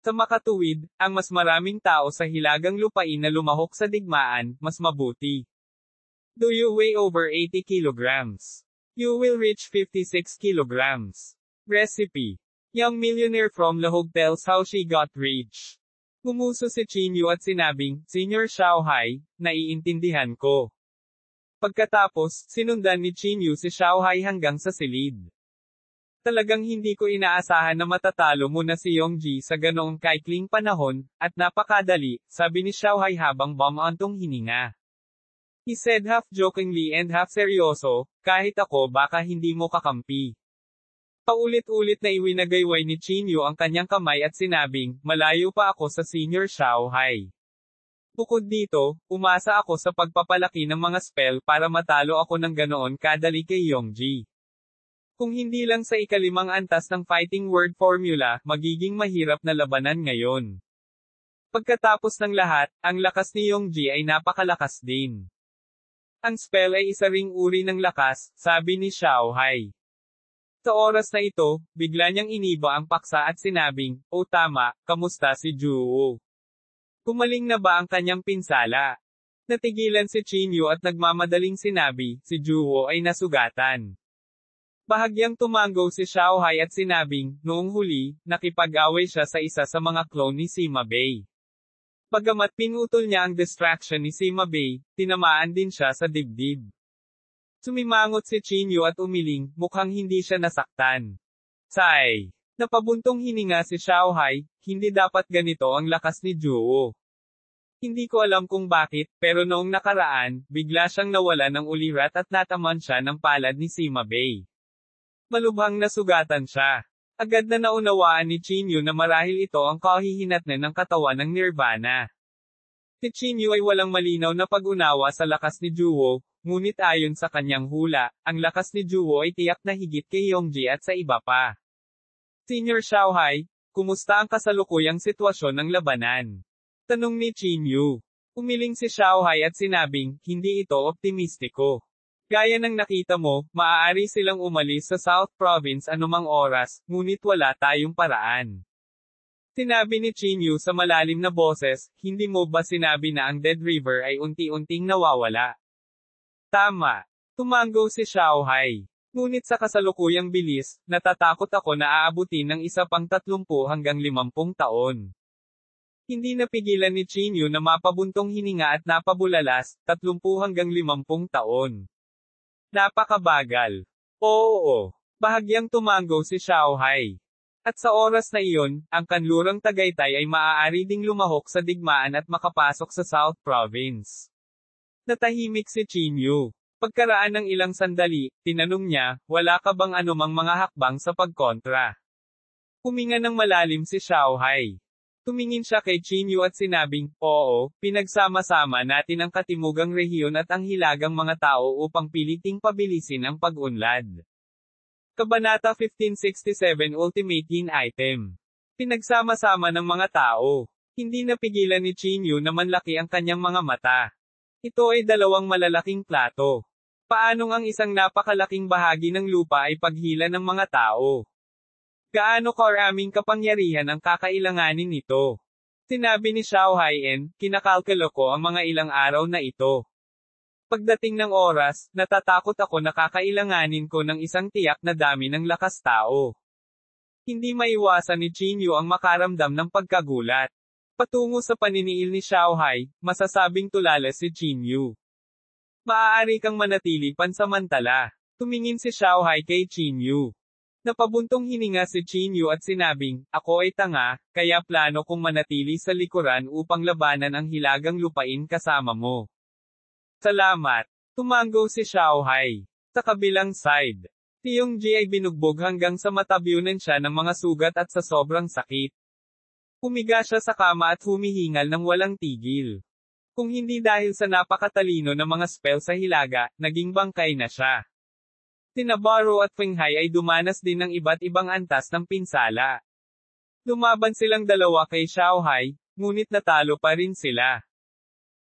Sa makatuwid, ang mas maraming tao sa hilagang lupain na lumahok sa digmaan, mas mabuti. Do you weigh over 80 kilograms? You will reach 56 kilograms. Recipe. Young millionaire from Lahog tells how she got rich. Gumuso si Chinyu at sinabing, Senior Xiaohai, naiintindihan ko. Pagkatapos, sinundan ni Chinyu si Xiaohai hanggang sa silid. Talagang hindi ko inaasahan na matatalo mo na si Yongji sa ganoong kaikling panahon, at napakadali, sabi ni Xiaohai habang bumantong hininga. He said half jokingly and half seryoso, kahit ako baka hindi mo kakampi. Paulit-ulit na iwinagayway ni Chinyu ang kanyang kamay at sinabing, malayo pa ako sa Senior Xiaohai. Bukod dito, umasa ako sa pagpapalaki ng mga spell para matalo ako ng ganoon kadali kay Yongji. Kung hindi lang sa ikalimang antas ng fighting word formula, magiging mahirap na labanan ngayon. Pagkatapos ng lahat, ang lakas ni Yongji ay napakalakas din. Ang spell ay isa ring uri ng lakas, sabi ni Xiaohai. Sa oras na ito, bigla niyang iniba ang paksa at sinabing, "O tama, kamusta si Juwo?" Kumaling na ba ang kanyang pinsala? Natigilan si Chinyu at nagmamadaling sinabi, si Juwo ay nasugatan. Bahagyang tumango si Xiaohai at sinabing, noong huli, nakipag-away siya sa isa sa mga clone ni Sima Bei. Bagamat pinutol niya ang distraction ni Sima Bei, tinamaan din siya sa dibdib. Sumimangot si Chinyu at umiling, mukhang hindi siya nasaktan. Sigh. Napabuntong hininga si Xiaohai, hindi dapat ganito ang lakas ni Juwo. Hindi ko alam kung bakit, pero noong nakaraan, bigla siyang nawala ng ulirat at nataman siya ng palad ni Sima Bei. Malubhang nasugatan siya. Agad na naunawaan ni Chinyu na marahil ito ang kahihinatnan ng katawan ng Nirvana. Si Chinyu ay walang malinaw na pag-unawa sa lakas ni Juwo, ngunit ayon sa kanyang hula, ang lakas ni Juwo ay tiyak na higit kay Yongji at sa iba pa. Senior Xiaohai, kumusta ang kasalukuyang sitwasyon ng labanan? Tanong ni Chinyu. Umiling si Xiaohai at sinabing, hindi ito optimistiko. Gaya ng nakita mo, maaari silang umalis sa South Province anumang oras, ngunit wala tayong paraan. Sinabi ni Chinyu sa malalim na boses, hindi mo ba sinabi na ang Dead River ay unti-unting nawawala? Tama. Tumango si Xiaohai. Ngunit sa kasalukuyang bilis, natatakot ako na aabutin ng isa pang 30 hanggang 50 taon. Hindi napigilan ni Chinyu na mapabuntong hininga at napabulalas, 30 hanggang 50 taon. Napakabagal. Oo. Bahagyang tumango si Xiaohai. At sa oras na iyon, ang kanlurang Tagaytay ay maaari ding lumahok sa digmaan at makapasok sa South Province. Natahimik si Chinyu. Pagkaraan ng ilang sandali, tinanong niya, wala ka bang anumang mga hakbang sa pagkontra? Huminga ng malalim si Xiaohai. Tumingin siya kay Chinyu at sinabing, oo, pinagsama-sama natin ang katimugang rehiyon at ang hilagang mga tao upang piliting pabilisin ang pag-unlad. Kabanata 1567 Ultimate Yin Item. Pinagsama-sama ng mga tao. Hindi napigilan ni Chinyu na manlaki ang kanyang mga mata. Ito ay dalawang malalaking plato. Paanong ang isang napakalaking bahagi ng lupa ay paghila ng mga tao? Gaano karaming kapangyarihan ang kakailanganin nito? Sinabi ni Xiaohai, kinakalkulo ko ang mga ilang araw na ito. Pagdating ng oras, natatakot ako na kakailanganin ko ng isang tiyak na dami ng lakas tao. Hindi maiwasan ni Chinyu ang makaramdam ng pagkagulat. Patungo sa paniniil ni Xiaohai, masasabing tulala si Chinyu. Maaari kang manatili pansamantala. Tumingin si Xiaohai kay Chinyu. Napabuntong hininga si Chinyu at sinabing, ako ay tanga, kaya plano kong manatili sa likuran upang labanan ang hilagang lupain kasama mo. Salamat. Tumango si Xiaohai. Sa kabilang side, si Yongji ay binugbog hanggang sa matabyunan siya ng mga sugat at sa sobrang sakit. Humiga siya sa kama at humihingal ng walang tigil. Kung hindi dahil sa napakatalino ng mga spell sa hilaga, naging bangkay na siya. Sina Baro at Fenghai ay dumanas din ng iba't ibang antas ng pinsala. Lumaban silang dalawa kay Xiaohai, ngunit natalo pa rin sila.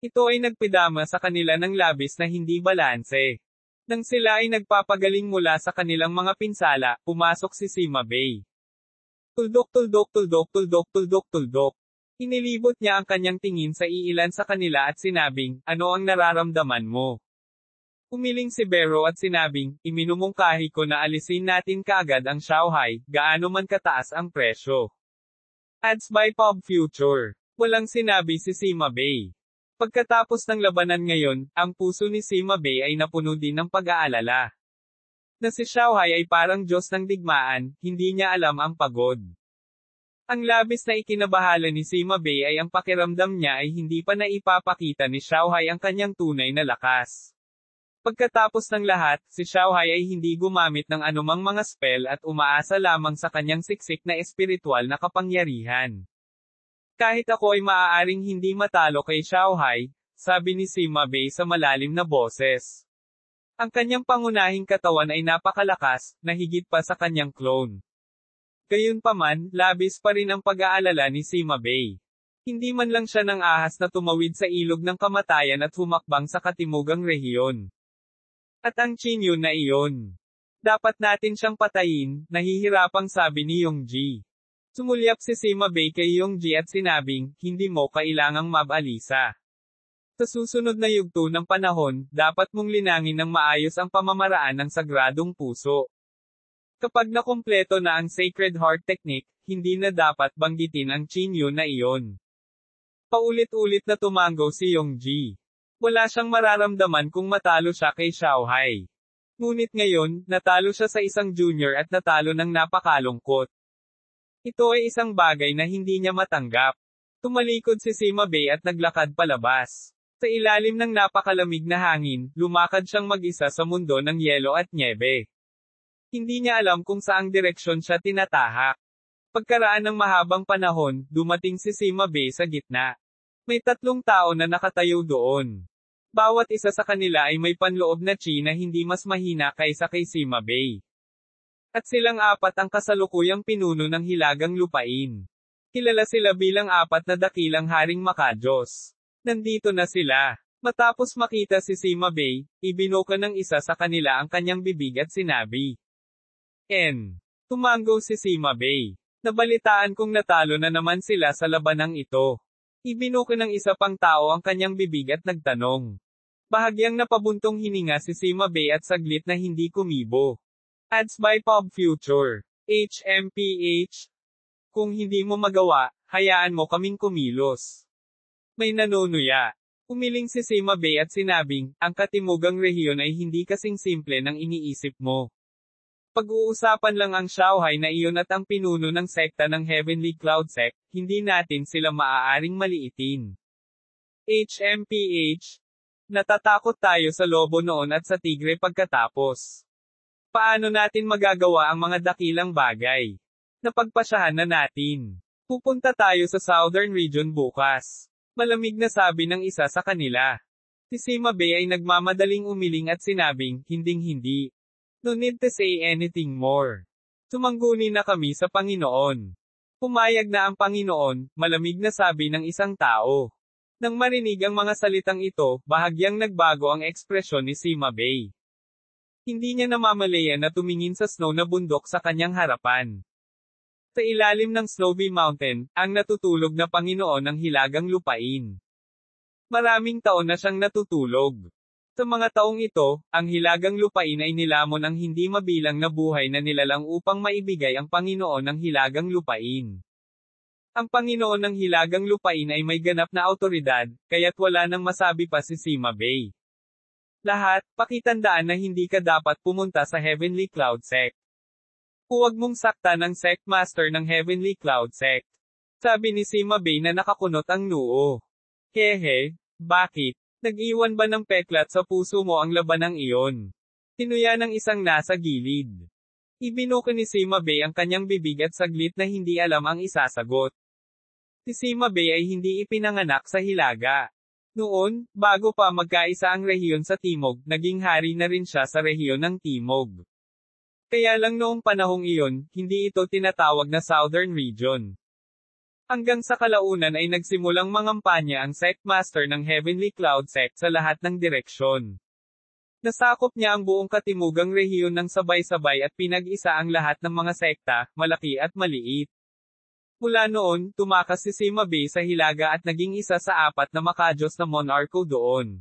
Ito ay nagpidama sa kanila ng labis na hindi balanse. Nang sila ay nagpapagaling mula sa kanilang mga pinsala, pumasok si Sima Bei. Tuldok tuldok tuldok tuldok tuldok tuldok. Inilibot niya ang kanyang tingin sa iilan sa kanila at sinabing, ano ang nararamdaman mo? Umiling si Bero at sinabing, iminumungkahi ko na alisin natin kaagad ang Xiaohai, gaano man kataas ang presyo. Ads by Pub Future. Walang sinabi si Sima Bei. Pagkatapos ng labanan ngayon, ang puso ni Sima Bei ay napuno din ng pag-aalala. Na si Xiaohai ay parang Diyos ng digmaan, hindi niya alam ang pagod. Ang labis na ikinabahala ni Sima Bei ay ang pakiramdam niya ay hindi pa naipapakita ni Xiaohai ang kanyang tunay na lakas. Pagkatapos ng lahat, si Xiaohai ay hindi gumamit ng anumang mga spell at umaasa lamang sa kanyang siksik na espiritual na kapangyarihan. Kahit ako ay maaaring hindi matalo kay Xiaohai, sabi ni Sima Bei sa malalim na boses. Ang kanyang pangunahing katawan ay napakalakas, na higit pa sa kanyang clone. Gayunpaman, labis pa rin ang pag-aalala ni Sima Bei. Hindi man lang siya nang ahas na tumawid sa ilog ng kamatayan at humakbang sa katimugang rehiyon. At ang Chinyu na iyon. Dapat natin siyang patayin, nahihirapang sabi ni Yongji. Sumulyap si Sima Bei kay Yongji at sinabing, hindi mo kailangang mabalisa. Sa susunod na yugto ng panahon, dapat mong linangin ng maayos ang pamamaraan ng sagradong puso. Kapag nakumpleto na ang Sacred Heart Technique, hindi na dapat banggitin ang Chinyu na iyon. Paulit-ulit na tumango si Yongji. Wala siyang mararamdaman kung matalo siya kay Xiaohai. Ngunit ngayon, natalo siya sa isang junior at natalo ng napakalungkot. Ito ay isang bagay na hindi niya matanggap. Tumalikod si Sima Bei at naglakad palabas. Sa ilalim ng napakalamig na hangin, lumakad siyang mag-isa sa mundo ng yelo at nyebe. Hindi niya alam kung saang direksyon siya tinatahak. Pagkaraan ng mahabang panahon, dumating si Sima Bei sa gitna. May 3 tao na nakatayo doon. Bawat isa sa kanila ay may panloob na chi na hindi mas mahina kaysa kay Sima Bei. At silang 4 ang kasalukuyang pinuno ng hilagang lupain. Kilala sila bilang 4 na dakilang haring makajos. Nandito na sila. Matapos makita si Sima Bei, ibinuka ng isa sa kanila ang kanyang bibig at sinabi. Tumango si Sima Bei. Nabalitaan kong natalo na naman sila sa labanang ito. Ibinuka ng isa pang tao ang kanyang bibig at nagtanong. Bahagyang napabuntong hininga si Sima Bei at saglit na hindi kumibo. Ads by Pop Future. HMPH. Kung hindi mo magawa, hayaan mo kaming kumilos. May nanunuya. Umiling si Sima Bei at sinabing, ang katimugang rehiyon ay hindi kasing simple ng iniisip mo. Pag-uusapan lang ang Xiaohai na iyon at ang pinuno ng sekta ng Heavenly Cloud Sect, hindi natin sila maaaring maliitin. HMPH. Natatakot tayo sa lobo noon at sa tigre pagkatapos. Paano natin magagawa ang mga dakilang bagay? Napagpasyahan na natin. Pupunta tayo sa Southern Region bukas. Malamig na sabi ng isa sa kanila. Si Sima Bei ay nagmamadaling umiling at sinabing, hinding-hindi. No need to say anything more. Tumangguni na kami sa Panginoon. Pumayag na ang Panginoon, malamig na sabi ng isang tao. Nang marinig ang mga salitang ito, bahagyang nagbago ang ekspresyon ni Sima Bei. Hindi niya namamalayan na tumingin sa snow na bundok sa kanyang harapan. Sa ilalim ng Snowy Mountain, ang natutulog na Panginoon ng hilagang lupain. Maraming taon na siyang natutulog. Sa mga taong ito, ang hilagang lupain ay nilamon ang hindi mabilang na buhay na nilalang upang maibigay ang Panginoon ng hilagang lupain. Ang Panginoon ng hilagang lupain ay may ganap na awtoridad, kaya't wala nang masabi pa si Sima Bei. Lahat, pakitandaan na hindi ka dapat pumunta sa Heavenly Cloud Sect. Huwag mong saktan ang Sect Master ng Heavenly Cloud Sect. Sabi ni Sima Bei na nakakunot ang noo. Hehe, bakit? Nag-iwan ba ng peklat sa puso mo ang labanang iyon? Tinuya ng isang nasa gilid. Ibinuka ni Sima Bei ang kanyang bibig at saglit na hindi alam ang isasagot. Si Sima Bei ay hindi ipinanganak sa Hilaga. Noon, bago pa magkaisa ang rehiyon sa Timog, naging hari na rin siya sa rehiyon ng Timog. Kaya lang noong panahong iyon, hindi ito tinatawag na Southern Region. Hanggang sa kalaunan ay nagsimulang mangampanya ang Sect Master ng Heavenly Cloud Sect sa lahat ng direksyon. Nasakop niya ang buong katimugang rehiyon ng sabay-sabay at pinag-isa ang lahat ng mga sekta, malaki at maliit. Mula noon, tumakas si Sima Bei sa Hilaga at naging isa sa 4 na makajos na monarko doon.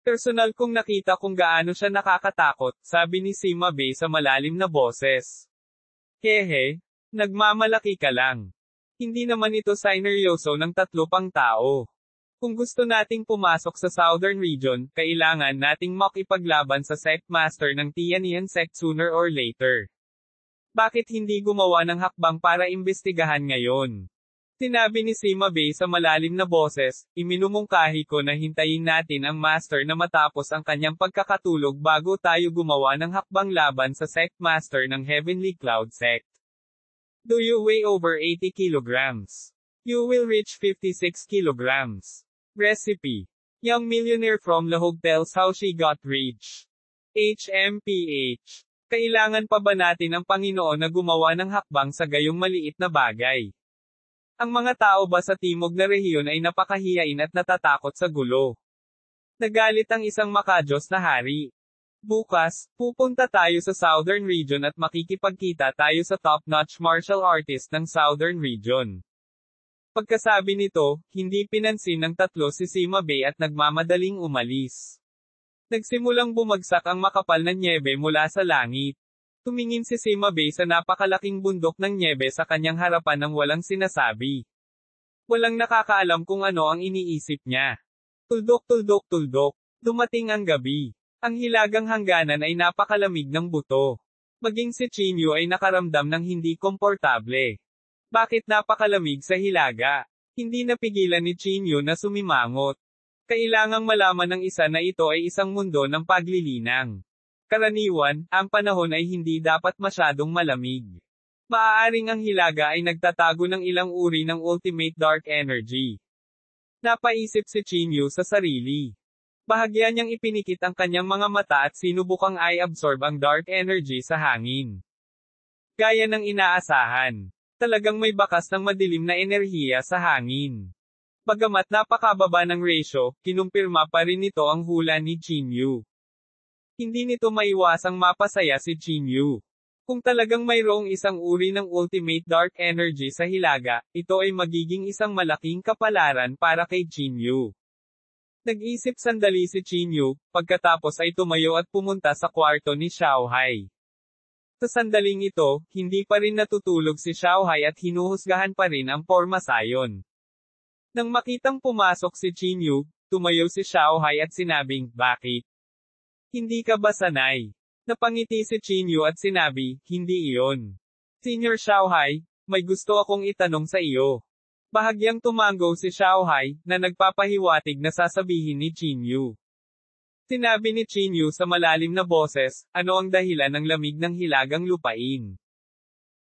Personal kong nakita kung gaano siya nakakatakot, sabi ni Sima Bei sa malalim na boses. Hehe, nagmamalaki ka lang. Hindi naman ito sineryoso ng 3 pang tao. Kung gusto nating pumasok sa Southern Region, kailangan nating makipaglaban sa Sect Master ng Tianyan Sect sooner or later. Bakit hindi gumawa ng hakbang para imbestigahan ngayon? Sinabi ni Sima Bei sa malalim na boses, iminumungkahi ko na hintayin natin ang Master na matapos ang kanyang pagkakatulog bago tayo gumawa ng hakbang laban sa Sect Master ng Heavenly Cloud Sect. Do you weigh over 80 kilograms? You will reach 56 kilograms. Recipe. Young millionaire from Lahog tells how she got rich. HMPH. Kailangan pa ba natin ang Panginoon na gumawa ng hakbang sa gayong maliit na bagay? Ang mga tao ba sa timog na rehiyon ay napakahiyain at natatakot sa gulo. Nagalit ang isang makajos na hari. Bukas, pupunta tayo sa Southern Region at makikipagkita tayo sa top-notch martial artist ng Southern Region. Pagkasabi nito, hindi pinansin ng 3 si Sima Bei at nagmamadaling umalis. Nagsimulang bumagsak ang makapal na nyebe mula sa langit. Tumingin si Sima Bei sa napakalaking bundok ng nyebe sa kanyang harapan nang walang sinasabi. Walang nakakaalam kung ano ang iniisip niya. Tuldok. Dumating ang gabi. Ang hilagang hangganan ay napakalamig ng buto. Maging si Chinyu ay nakaramdam ng hindi komportable. Bakit napakalamig sa hilaga? Hindi napigilan ni Chinyu na sumimangot. Kailangang malaman ng isa na ito ay isang mundo ng paglilinang. Karaniwan, ang panahon ay hindi dapat masyadong malamig. Maaaring ang hilaga ay nagtatago ng ilang uri ng ultimate dark energy. Napaisip si Chinyu sa sarili. Bahagya niyang ipinikit ang kanyang mga mata at sinubukang i-absorb ang dark energy sa hangin. Gaya ng inaasahan. Talagang may bakas ng madilim na enerhiya sa hangin. Bagamat napakababa ng ratio, kinumpirma pa rin nito ang hula ni Chinyu. Hindi nito maiwasang mapasaya si Chinyu. Kung talagang mayroong isang uri ng ultimate dark energy sa hilaga, ito ay magiging isang malaking kapalaran para kay Chinyu. Nag-isip sandali si Chinyu, pagkatapos ay tumayo at pumunta sa kwarto ni Xiaohai. Sa sandaling ito, hindi pa rin natutulog si Xiaohai at hinuhusgahan pa rin ang pormasayon. Nang makitang pumasok si Chinyu, tumayo si Xiaohai at sinabing, "Bakit? Hindi ka ba sanay?" Napangiti si Chinyu at sinabi, "Hindi iyon. Senior Xiaohai, may gusto akong itanong sa iyo." Bahagyang tumango si Xiaohai, na nagpapahiwatig na sasabihin ni Chinyu. Sinabi ni Chinyu sa malalim na boses, "Ano ang dahilan ng lamig ng hilagang lupain?"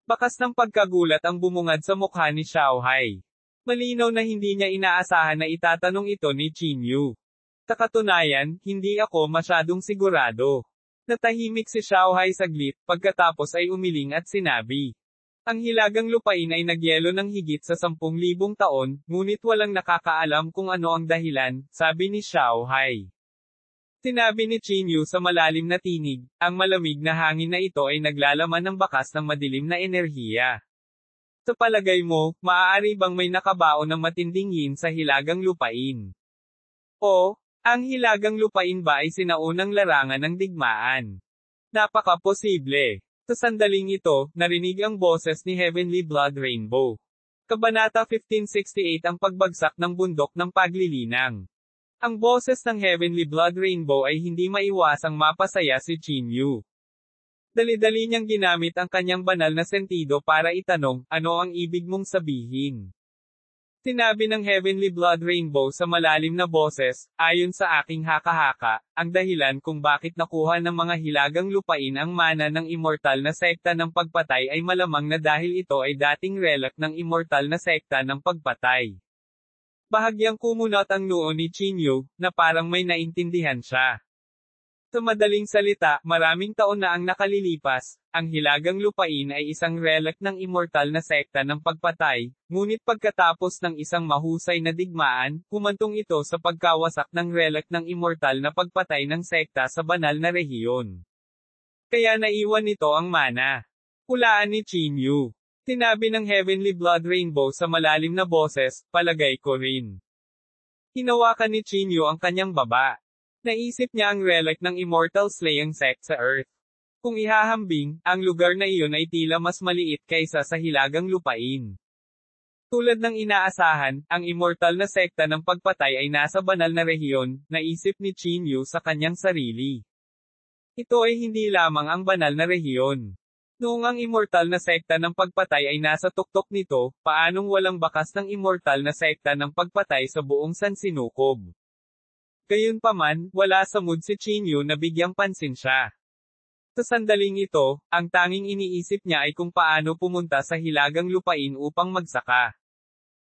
Bakas ng pagkagulat ang bumungad sa mukha ni Xiaohai. Malinaw na hindi niya inaasahan na itatanong ito ni Chinyu. Sa katunayan, hindi ako masyadong sigurado. Natahimik si Xiaohai saglit, pagkatapos ay umiling at sinabi. Ang hilagang lupain ay nagyelo ng higit sa 10,000 taon, ngunit walang nakakaalam kung ano ang dahilan, sabi ni Xiaohai. Sinabi ni Chinyu sa malalim na tinig, ang malamig na hangin na ito ay naglalaman ng bakas ng madilim na enerhiya. Sa palagay mo, maaari bang may nakabaon ng matinding yin sa hilagang lupain? O, ang hilagang lupain ba ay sinaunang larangan ng digmaan? Napaka-posible. Sa sandaling ito, narinig ang boses ni Heavenly Blood Rainbow. Kabanata 1568 ang pagbagsak ng bundok ng paglilinang. Ang boses ng Heavenly Blood Rainbow ay hindi maiwasang mapasaya si Chinyu. Dali-dali niyang ginamit ang kanyang banal na sentido para itanong, ano ang ibig mong sabihin? Sinabi ng Heavenly Blood Rainbow sa malalim na boses, ayon sa aking haka-haka, ang dahilan kung bakit nakuha ng mga hilagang lupain ang mana ng immortal na sekta ng pagpatay ay malamang na dahil ito ay dating relic ng immortal na sekta ng pagpatay. Bahagyang kumunot ang noo ni Chinyu, na parang may naintindihan siya. Sa madaling salita, maraming taon na ang nakalilipas, ang hilagang lupain ay isang relic ng immortal na sekta ng pagpatay, ngunit pagkatapos ng isang mahusay na digmaan, humantong ito sa pagkawasak ng relic ng immortal na pagpatay ng sekta sa banal na rehiyon. Kaya naiwan nito ang mana. Hulaan ni Chinyu. Sinabi ng Heavenly Blood Rainbow sa malalim na boses, palagay ko rin. Hinawakan ni Chinyu ang kanyang baba. Naisip niya ang relic ng Immortal Slaying Sect sa Earth. Kung ihahambing, ang lugar na iyon ay tila mas maliit kaysa sa hilagang lupain. Tulad ng inaasahan, ang immortal na sekta ng pagpatay ay nasa banal na rehiyon, naisip ni Chinyu sa kanyang sarili. Ito ay hindi lamang ang banal na rehiyon. Noong ang immortal na sekta ng pagpatay ay nasa tuktok nito, paanong walang bakas ng immortal na sekta ng pagpatay sa buong sansinukob? Gayunpaman, wala sa mood si Chinyu na bigyang pansin siya. Sa sandaling ito, ang tanging iniisip niya ay kung paano pumunta sa hilagang lupain upang magsaka.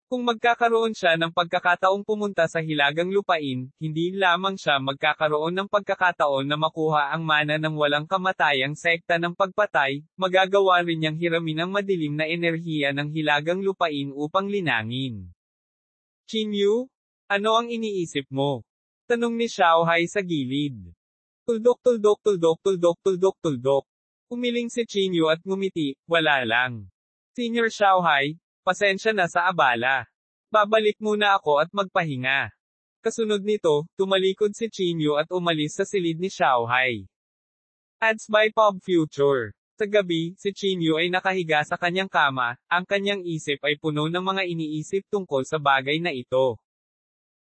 Kung magkakaroon siya ng pagkakataong pumunta sa hilagang lupain, hindi lamang siya magkakaroon ng pagkakataon na makuha ang mana ng walang kamatayang sekta ng pagpatay, magagawa rin niyang hiramin ang madilim na enerhiya ng hilagang lupain upang linangin. Chinyu? Ano ang iniisip mo? Tanong ni Xiaohai sa gilid. Tuldok tuldok tuldok tuldok tuldok tuldok. Umiling si Chinyu at ngumiti, wala lang. Senior Xiaohai, pasensya na sa abala. Babalik muna ako at magpahinga. Kasunod nito, tumalikod si Chinyu at umalis sa silid ni Xiaohai. Ads by Pop Future. Sa gabi, si Chinyu ay nakahiga sa kanyang kama, ang kanyang isip ay puno ng mga iniisip tungkol sa bagay na ito.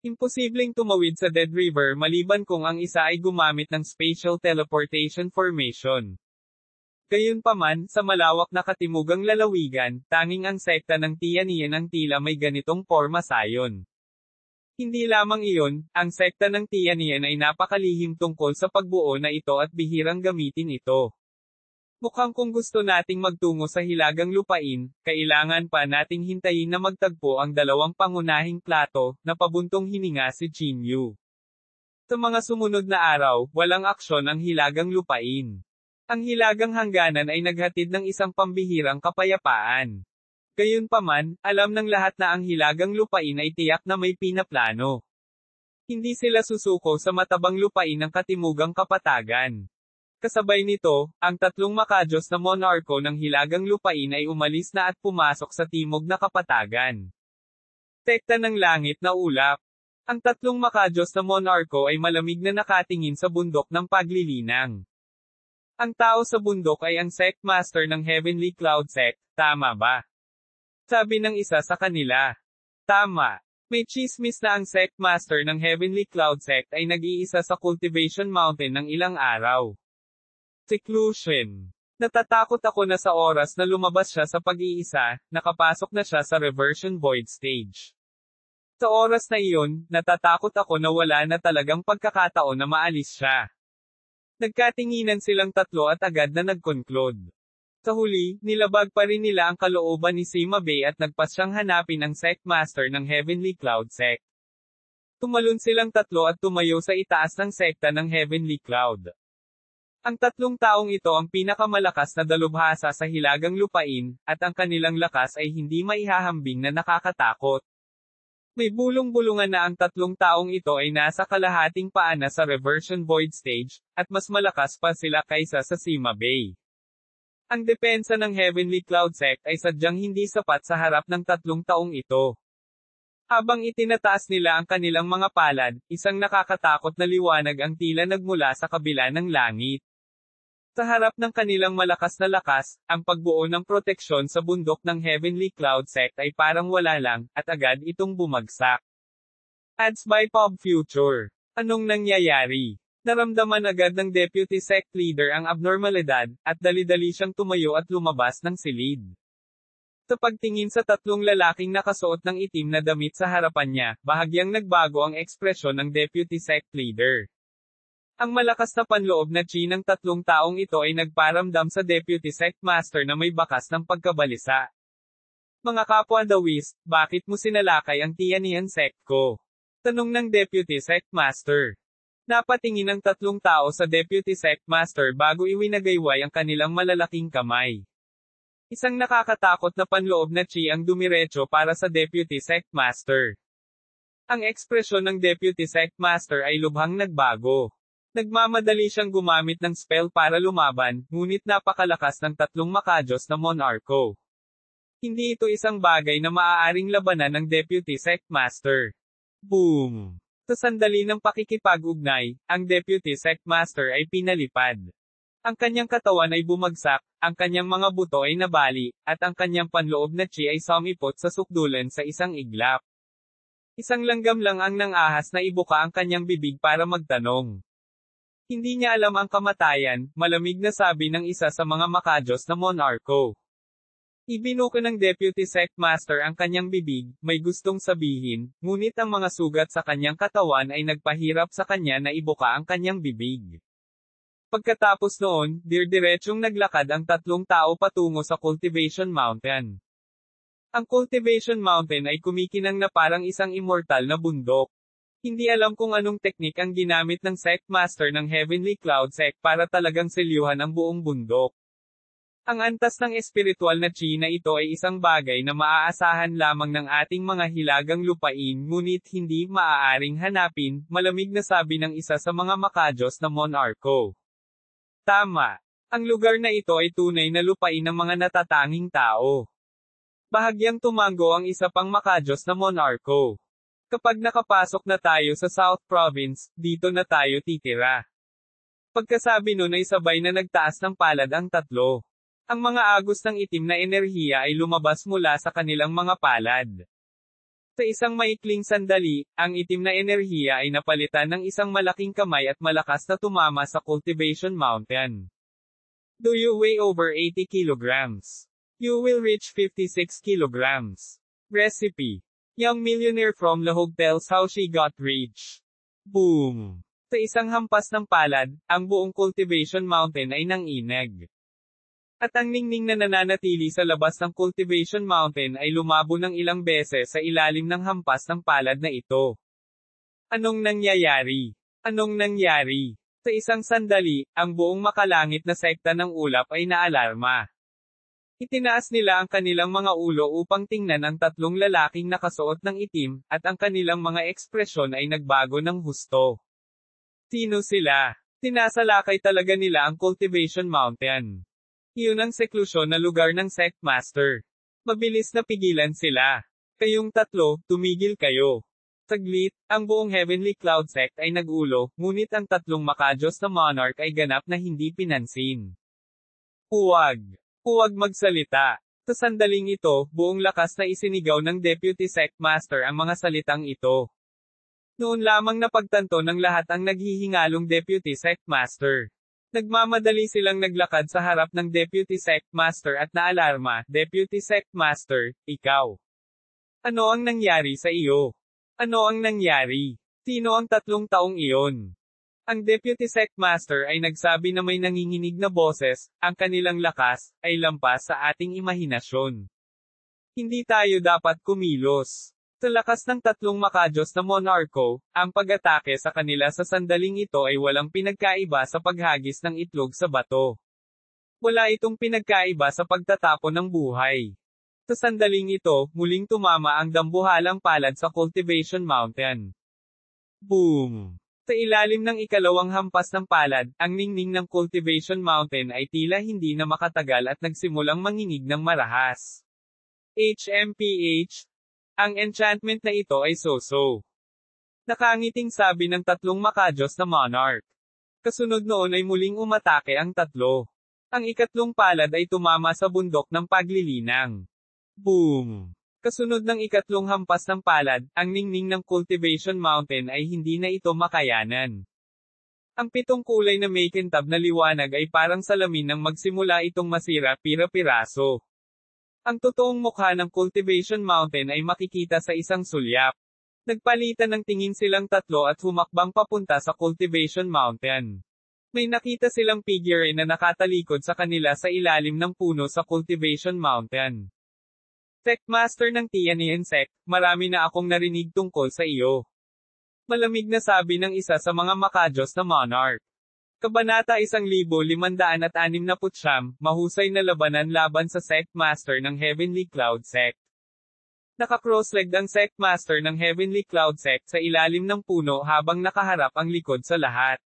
Imposibleng tumawid sa Dead River maliban kung ang isa ay gumamit ng spatial teleportation formation. Gayunpaman, sa malawak na katimugang lalawigan, tanging ang sekta ng Tianian ang tila may ganitong porma sayon. Hindi lamang iyon, ang sekta ng Tianian ay napakalihim tungkol sa pagbuo na ito at bihirang gamitin ito. Mukhang kung gusto nating magtungo sa hilagang lupain, kailangan pa nating hintayin na magtagpo ang dalawang pangunahing plato, na pabuntong hininga si Jinyu. Sa mga sumunod na araw, walang aksyon ang hilagang lupain. Ang hilagang hangganan ay naghatid ng isang pambihirang kapayapaan. Gayunpaman, alam ng lahat na ang hilagang lupain ay tiyak na may pinaplano. Hindi sila susuko sa matabang lupain ng katimugang kapatagan. Kasabay nito, ang tatlong makajos na monarko ng hilagang lupain ay umalis na at pumasok sa timog na kapatagan. Tekta ng langit na ulap. Ang tatlong makajos na monarko ay malamig na nakatingin sa bundok ng paglilinang. Ang tao sa bundok ay ang sect master ng Heavenly Cloud Sect, tama ba? Sabi ng isa sa kanila. Tama. May chismis na ang sect master ng Heavenly Cloud Sect ay nag-iisa sa Cultivation Mountain ng ilang araw. Seclusion. Natatakot ako na sa oras na lumabas siya sa pag-iisa, nakapasok na siya sa Reversion Void Stage. Sa oras na iyon, natatakot ako na wala na talagang pagkakataon na maalis siya. Nagkatinginan silang tatlo at agad na nag-conclude. Sa huli, nilabag pa rin nila ang kalooban ni Sima Bay at nagpasyang hanapin ang sect master ng Heavenly Cloud Sect. Tumalon silang tatlo at tumayo sa itaas ng sekta ng Heavenly Cloud. Ang tatlong taong ito ang pinakamalakas na dalubhasa sa hilagang lupain, at ang kanilang lakas ay hindi maihahambing na nakakatakot. May bulong-bulungan na ang tatlong taong ito ay nasa kalahating paa na sa Reversion Void Stage, at mas malakas pa sila kaysa sa Sima Bay. Ang depensa ng Heavenly Cloud Sect ay sadyang hindi sapat sa harap ng tatlong taong ito. Habang itinataas nila ang kanilang mga palad, isang nakakatakot na liwanag ang tila nagmula sa kabila ng langit. Sa harap ng kanilang malakas na lakas, ang pagbuo ng proteksyon sa bundok ng Heavenly Cloud Sect ay parang wala lang, at agad itong bumagsak. Ads by Pop Future. Anong nangyayari? Naramdaman agad ng Deputy Sect Leader ang abnormalidad, at dali-dali siyang tumayo at lumabas ng silid. Sa pagtingin sa tatlong lalaking nakasuot ng itim na damit sa harapan niya, bahagyang nagbago ang ekspresyon ng Deputy Sect Leader. Ang malakas na panloob na chi ng tatlong taong ito ay nagparamdam sa Deputy Sect Master na may bakas ng pagkabalisa. Mga kapwa Dawis, bakit mo sinalakay ang Tianian Sect ko? Tanong ng Deputy Sect Master. Napatingin ang tatlong tao sa Deputy Sect Master bago iwinagayway ang kanilang malalaking kamay. Isang nakakatakot na panloob na chi ang dumiretso para sa Deputy Sect Master. Ang ekspresyon ng Deputy Sect Master ay lubhang nagbago. Nagmamadali siyang gumamit ng spell para lumaban, ngunit napakalakas ng tatlong makajos na monarko. Hindi ito isang bagay na maaaring labanan ng Deputy Sect Master. Boom! Sa sandali ng pakikipag-ugnay, ang Deputy Sect Master ay pinalipad. Ang kanyang katawan ay bumagsak, ang kanyang mga buto ay nabali, at ang kanyang panloob na chi ay sumipot sa sukdulan sa isang iglap. Isang langgam lang ang nangahas na ibuka ang kanyang bibig para magtanong. Hindi niya alam ang kamatayan, malamig na sabi ng isa sa mga makajos na monarko. Ibinuko ng Deputy Sect Master ang kanyang bibig, may gustong sabihin, ngunit ang mga sugat sa kanyang katawan ay nagpahirap sa kanya na ibuka ang kanyang bibig. Pagkatapos noon, dirdiretsong naglakad ang tatlong tao patungo sa Cultivation Mountain. Ang Cultivation Mountain ay kumikinang na parang isang immortal na bundok. Hindi alam kung anong teknik ang ginamit ng Sect Master ng Heavenly Cloud Sect para talagang selyuhan ang buong bundok. Ang antas ng espiritual na chi na ito ay isang bagay na maaasahan lamang ng ating mga hilagang lupain ngunit hindi maaaring hanapin, malamig na sabi ng isa sa mga makajos na monarko. Tama. Ang lugar na ito ay tunay na lupain ng mga natatanging tao. Bahagyang tumango ang isa pang makajos na monarko. Kapag nakapasok na tayo sa South Province, dito na tayo titira. Pagkasabi nun ay sabay na nagtaas ng palad ang tatlo. Ang mga agos ng itim na enerhiya ay lumabas mula sa kanilang mga palad. Sa isang maikling sandali, ang itim na enerhiya ay napalitan ng isang malaking kamay at malakas na tumama sa Cultivation Mountain. Do you weigh over 80 kilograms? You will reach 56 kilograms. Recipe. Young millionaire from Lahog tells how she got rich. Boom! Sa isang hampas ng palad, ang buong cultivation mountain ay nangineg. At ang ningning na nananatili sa labas ng cultivation mountain ay lumabo ng ilang beses sa ilalim ng hampas ng palad na ito. Anong nangyayari? Anong nangyari? Sa isang sandali, ang buong makalangit na sekta ng ulap ay naalarma. Itinaas nila ang kanilang mga ulo upang tingnan ang tatlong lalaking nakasuot ng itim, at ang kanilang mga ekspresyon ay nagbago ng husto. Sino sila? Tinasalakay talaga nila ang cultivation mountain. Iyon ang seklusyon na lugar ng sect master. Mabilis na pigilan sila. Kayong tatlo, tumigil kayo. Saglit, ang buong Heavenly Cloud Sect ay nagulo, ngunit ang tatlong makajos na monarch ay ganap na hindi pinansin. Huwag magsalita. Sa sandaling ito, buong lakas na isinigaw ng Deputy Sect Master ang mga salitang ito. Noon lamang napagtanto ng lahat ang naghihingalong Deputy Sect Master. Nagmamadali silang naglakad sa harap ng Deputy Sect Master at naalarma, Deputy Sect Master, ikaw. Ano ang nangyari sa iyo? Ano ang nangyari? Sino ang tatlong taong iyon? Ang Deputy Sect Master ay nagsabi na may nanginginig na boses, ang kanilang lakas, ay lampas sa ating imahinasyon. Hindi tayo dapat kumilos. Sa lakas ng tatlong makajos na monarko, ang pag-atake sa kanila sa sandaling ito ay walang pinagkaiba sa paghagis ng itlog sa bato. Wala itong pinagkaiba sa pagtatapon ng buhay. Sa sandaling ito, muling tumama ang dambuhalang palad sa cultivation mountain. Boom! Sa ilalim ng ikalawang hampas ng palad, ang ningning ng cultivation mountain ay tila hindi na makatagal at nagsimulang manginig ng marahas. HMPH. Ang enchantment na ito ay so-so. Nakangiting sabi ng tatlong makajos na monarch. Kasunod noon ay muling umatake ang tatlo. Ang ikatlong palad ay tumama sa bundok ng paglilinang. Boom! Kasunod ng ikatlong hampas ng palad, ang ningning ng cultivation mountain ay hindi na ito makayanan. Ang pitong kulay na makintab na liwanag ay parang salamin nang magsimula itong masira pira-piraso. Ang totoong mukha ng cultivation mountain ay makikita sa isang sulyap. Nagpalitan ng tingin silang tatlo at humakbang papunta sa cultivation mountain. May nakita silang figure na nakatalikod sa kanila sa ilalim ng puno sa cultivation mountain. Sect Master ng Tianyan Sect, marami na akong narinig tungkol sa iyo. Malamig na sabi ng isa sa mga makajos na monarch. Kabanata 1569, mahusay na labanan laban sa Sect Master ng Heavenly Cloud Sect. Naka-cross-legged ang Sect Master ng Heavenly Cloud Sect sa ilalim ng puno habang nakaharap ang likod sa lahat.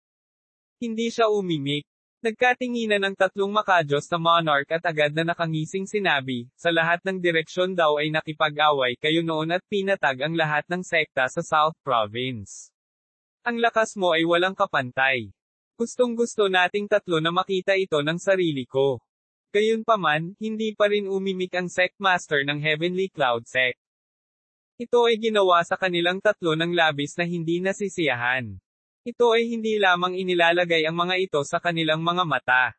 Hindi siya umimik. Nagkatinginan ang tatlong makajos na monarch at agad na nakangising sinabi, sa lahat ng direksyon daw ay nakipag-away kayo noon at pinatag ang lahat ng sekta sa South Province. Ang lakas mo ay walang kapantay. Gustong-gusto nating tatlo na makita ito ng sarili ko. Gayunpaman, hindi pa rin umimik ang Sect Master ng Heavenly Cloud Sect. Ito ay ginawa sa kanilang tatlo ng labis na hindi nasisiyahan. Ito ay hindi lamang inilalagay ang mga ito sa kanilang mga mata.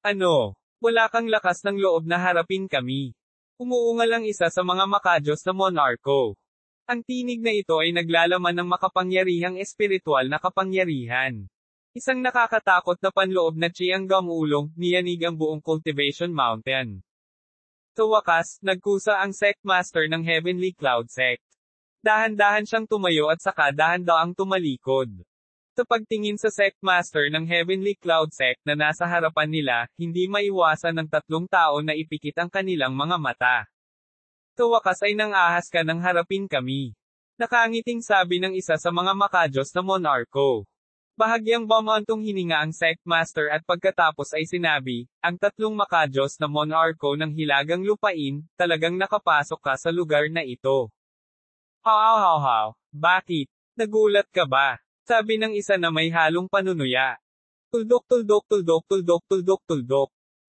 Ano? Wala kang lakas ng loob na harapin kami. Umuungal ang isa sa mga makajos na monarko. Ang tinig na ito ay naglalaman ng makapangyarihang espiritual na kapangyarihan. Isang nakakatakot na panloob na Chianggang ulong, niyanig ang buong cultivation mountain. Sa wakas, nagkusa ang Sect Master ng Heavenly Cloud Sect. Dahan-dahan siyang tumayo at saka dahan-daang tumalikod. Sa pagtingin sa Sect Master ng Heavenly Cloud Sect na nasa harapan nila, hindi maiwasan ng tatlong tao na ipikit ang kanilang mga mata. Sa wakas ay nang-ahas ka nang harapin kami. Nakangiting sabi ng isa sa mga makajos na monarko. Bahagyang bumantong hininga ang Sect Master at pagkatapos ay sinabi, ang tatlong makajos na monarko ng hilagang lupain, talagang nakapasok ka sa lugar na ito. How? Bakit? Nagulat ka ba? Sabi ng isa na may halong panunuya. Tuldok.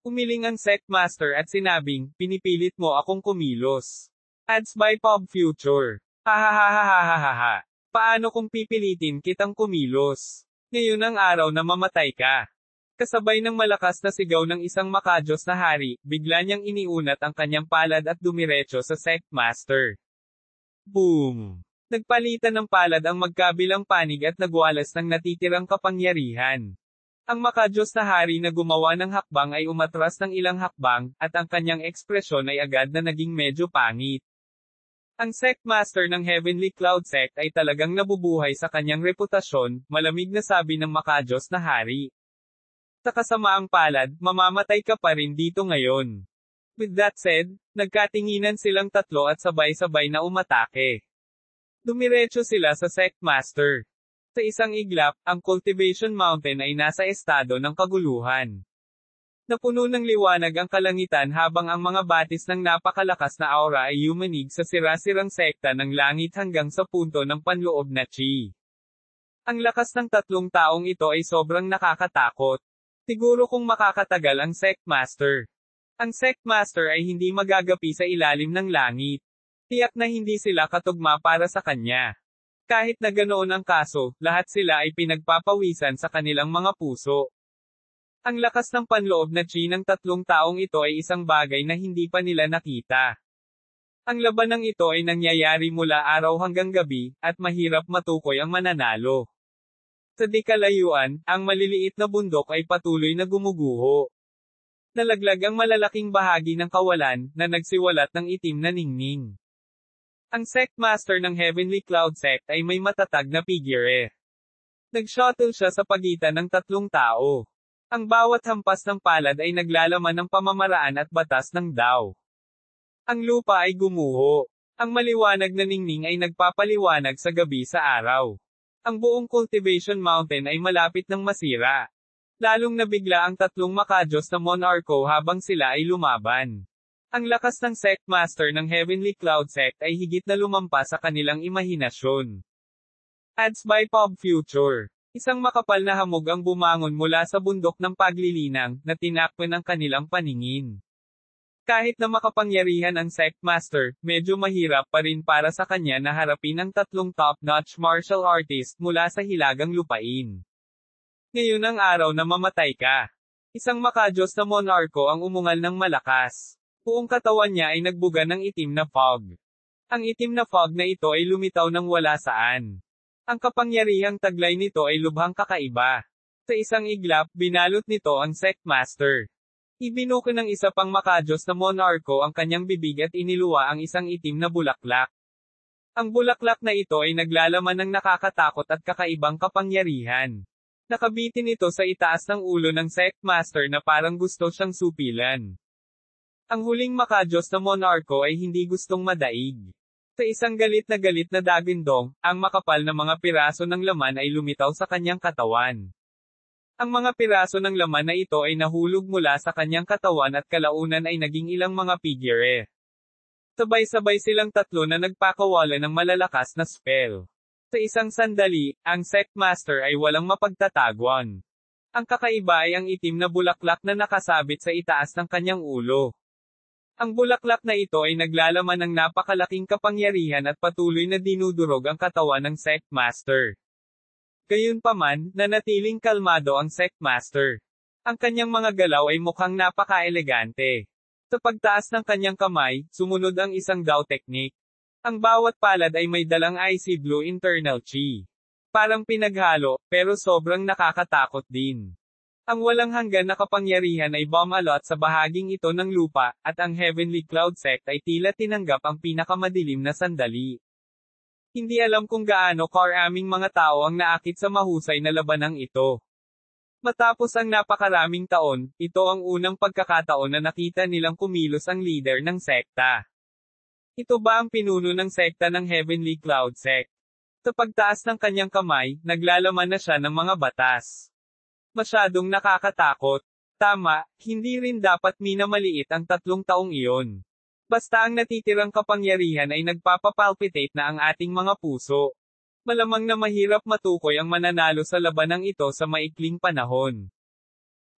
Umiling ang Sect Master at sinabing, pinipilit mo akong kumilos. Ads by Pop Future. Hahaha. Paano kung pipilitin kitang kumilos? Ngayon ang araw na mamatay ka. Kasabay ng malakas na sigaw ng isang makadiyos na hari, bigla niyang iniunat ang kanyang palad at dumiretso sa Sect Master. Boom! Nagpalitan ng palad ang magkabilang panig at nagwalas ng natitirang kapangyarihan. Ang makadiyos na hari na gumawa ng hakbang ay umatras ng ilang hakbang, at ang kanyang ekspresyon ay agad na naging medyo pangit. Ang Sect Master ng Heavenly Cloud Sect ay talagang nabubuhay sa kanyang reputasyon, malamig na sabi ng makadiyos na hari. Sa kasamaang palad, mamamatay ka pa rin dito ngayon. With that said, nagkatinginan silang tatlo at sabay-sabay na umatake. Dumiretso sila sa Sect Master. Sa isang iglap, ang Cultivation Mountain ay nasa estado ng kaguluhan. Napuno ng liwanag ang kalangitan habang ang mga batis ng napakalakas na aura ay yumanig sa sira-sirang sekta ng langit hanggang sa punto ng panloob na chi. Ang lakas ng tatlong taong ito ay sobrang nakakatakot. Siguro kung makakatagal ang Sect Master. Ang Sect Master ay hindi magagapi sa ilalim ng langit. Tiyak na hindi sila katugma para sa kanya. Kahit na ganoon ang kaso, lahat sila ay pinagpapawisan sa kanilang mga puso. Ang lakas ng panloob na chi ng tatlong taong ito ay isang bagay na hindi pa nila nakita. Ang labanang ito ay nangyayari mula araw hanggang gabi, at mahirap matukoy ang mananalo. Sa di kalayuan, ang maliliit na bundok ay patuloy na gumuguho. Nalaglag ang malalaking bahagi ng kawalan, na nagsiwalat ng itim na ningning. Ang Sect Master ng Heavenly Cloud Sect ay may matatag na figure. Nag-shuttle siya sa pagitan ng tatlong tao. Ang bawat hampas ng palad ay naglalaman ng pamamaraan at batas ng Dao. Ang lupa ay gumuho. Ang maliwanag na ningning ay nagpapaliwanag sa gabi sa araw. Ang buong Cultivation Mountain ay malapit ng masira. Lalong nabigla ang tatlong makadiyos na Monarcho habang sila ay lumaban. Ang lakas ng Sect Master ng Heavenly Cloud Sect ay higit na lumampas sa kanilang imahinasyon. Ads by Pop Future. Isang makapal na hamog ang bumangon mula sa bundok ng paglilinang, na tinakpan ang kanilang paningin. Kahit na makapangyarihan ang Sect Master, medyo mahirap pa rin para sa kanya na harapin ang tatlong top-notch martial artist mula sa hilagang lupain. Ngayon ang araw na mamatay ka. Isang makadiyos na Monarcho ang umungal ng malakas. Buong katawan niya ay nagbuga ng itim na fog. Ang itim na fog na ito ay lumitaw ng wala saan. Ang kapangyarihang taglay nito ay lubhang kakaiba. Sa isang iglap, binalot nito ang Sect Master. Ibinuko ng isa pang makadiyos na Monarcho ang kanyang bibig at iniluwa ang isang itim na bulaklak. Ang bulaklak na ito ay naglalaman ng nakakatakot at kakaibang kapangyarihan. Nakabitin ito sa itaas ng ulo ng Sect Master na parang gusto siyang supilan. Ang huling makadiyos na Monarcho ay hindi gustong madaig. Sa isang galit na dagindong, ang makapal na mga piraso ng laman ay lumitaw sa kanyang katawan. Ang mga piraso ng laman na ito ay nahulog mula sa kanyang katawan at kalaunan ay naging ilang mga figure. Sabay-sabay silang tatlo na nagpakawala ng malalakas na spell. Sa isang sandali, ang Sect Master ay walang mapagtatagwan. Ang kakaiba ay ang itim na bulaklak na nakasabit sa itaas ng kanyang ulo. Ang bulaklak na ito ay naglalaman ng napakalaking kapangyarihan at patuloy na dinudurog ang katawan ng Sect Master. Gayunpaman, nanatiling kalmado ang Sect Master. Ang kanyang mga galaw ay mukhang napaka-elegante. Sa pagtaas ng kanyang kamay, sumunod ang isang Dao technique. Ang bawat palad ay may dalang icy blue internal chi. Parang pinaghalo, pero sobrang nakakatakot din. Ang walang hanggan na kapangyarihan ay bumalot sa bahaging ito ng lupa, at ang Heavenly Cloud Sect ay tila tinanggap ang pinakamadilim na sandali. Hindi alam kung gaano karaming mga tao ang naakit sa mahusay na labanang ito. Matapos ang napakaraming taon, ito ang unang pagkakataon na nakita nilang kumilos ang leader ng sekta. Ito ba ang pinuno ng sekta ng Heavenly Cloud Sect? Sa pagtaas ng kanyang kamay, naglalaman na siya ng mga batas. Masyadong nakakatakot. Tama, hindi rin dapat minamaliit ang tatlong taong iyon. Basta ang natitirang kapangyarihan ay nagpapapalpitate na ang ating mga puso. Malamang na mahirap matukoy ang mananalo sa labanang ito sa maikling panahon.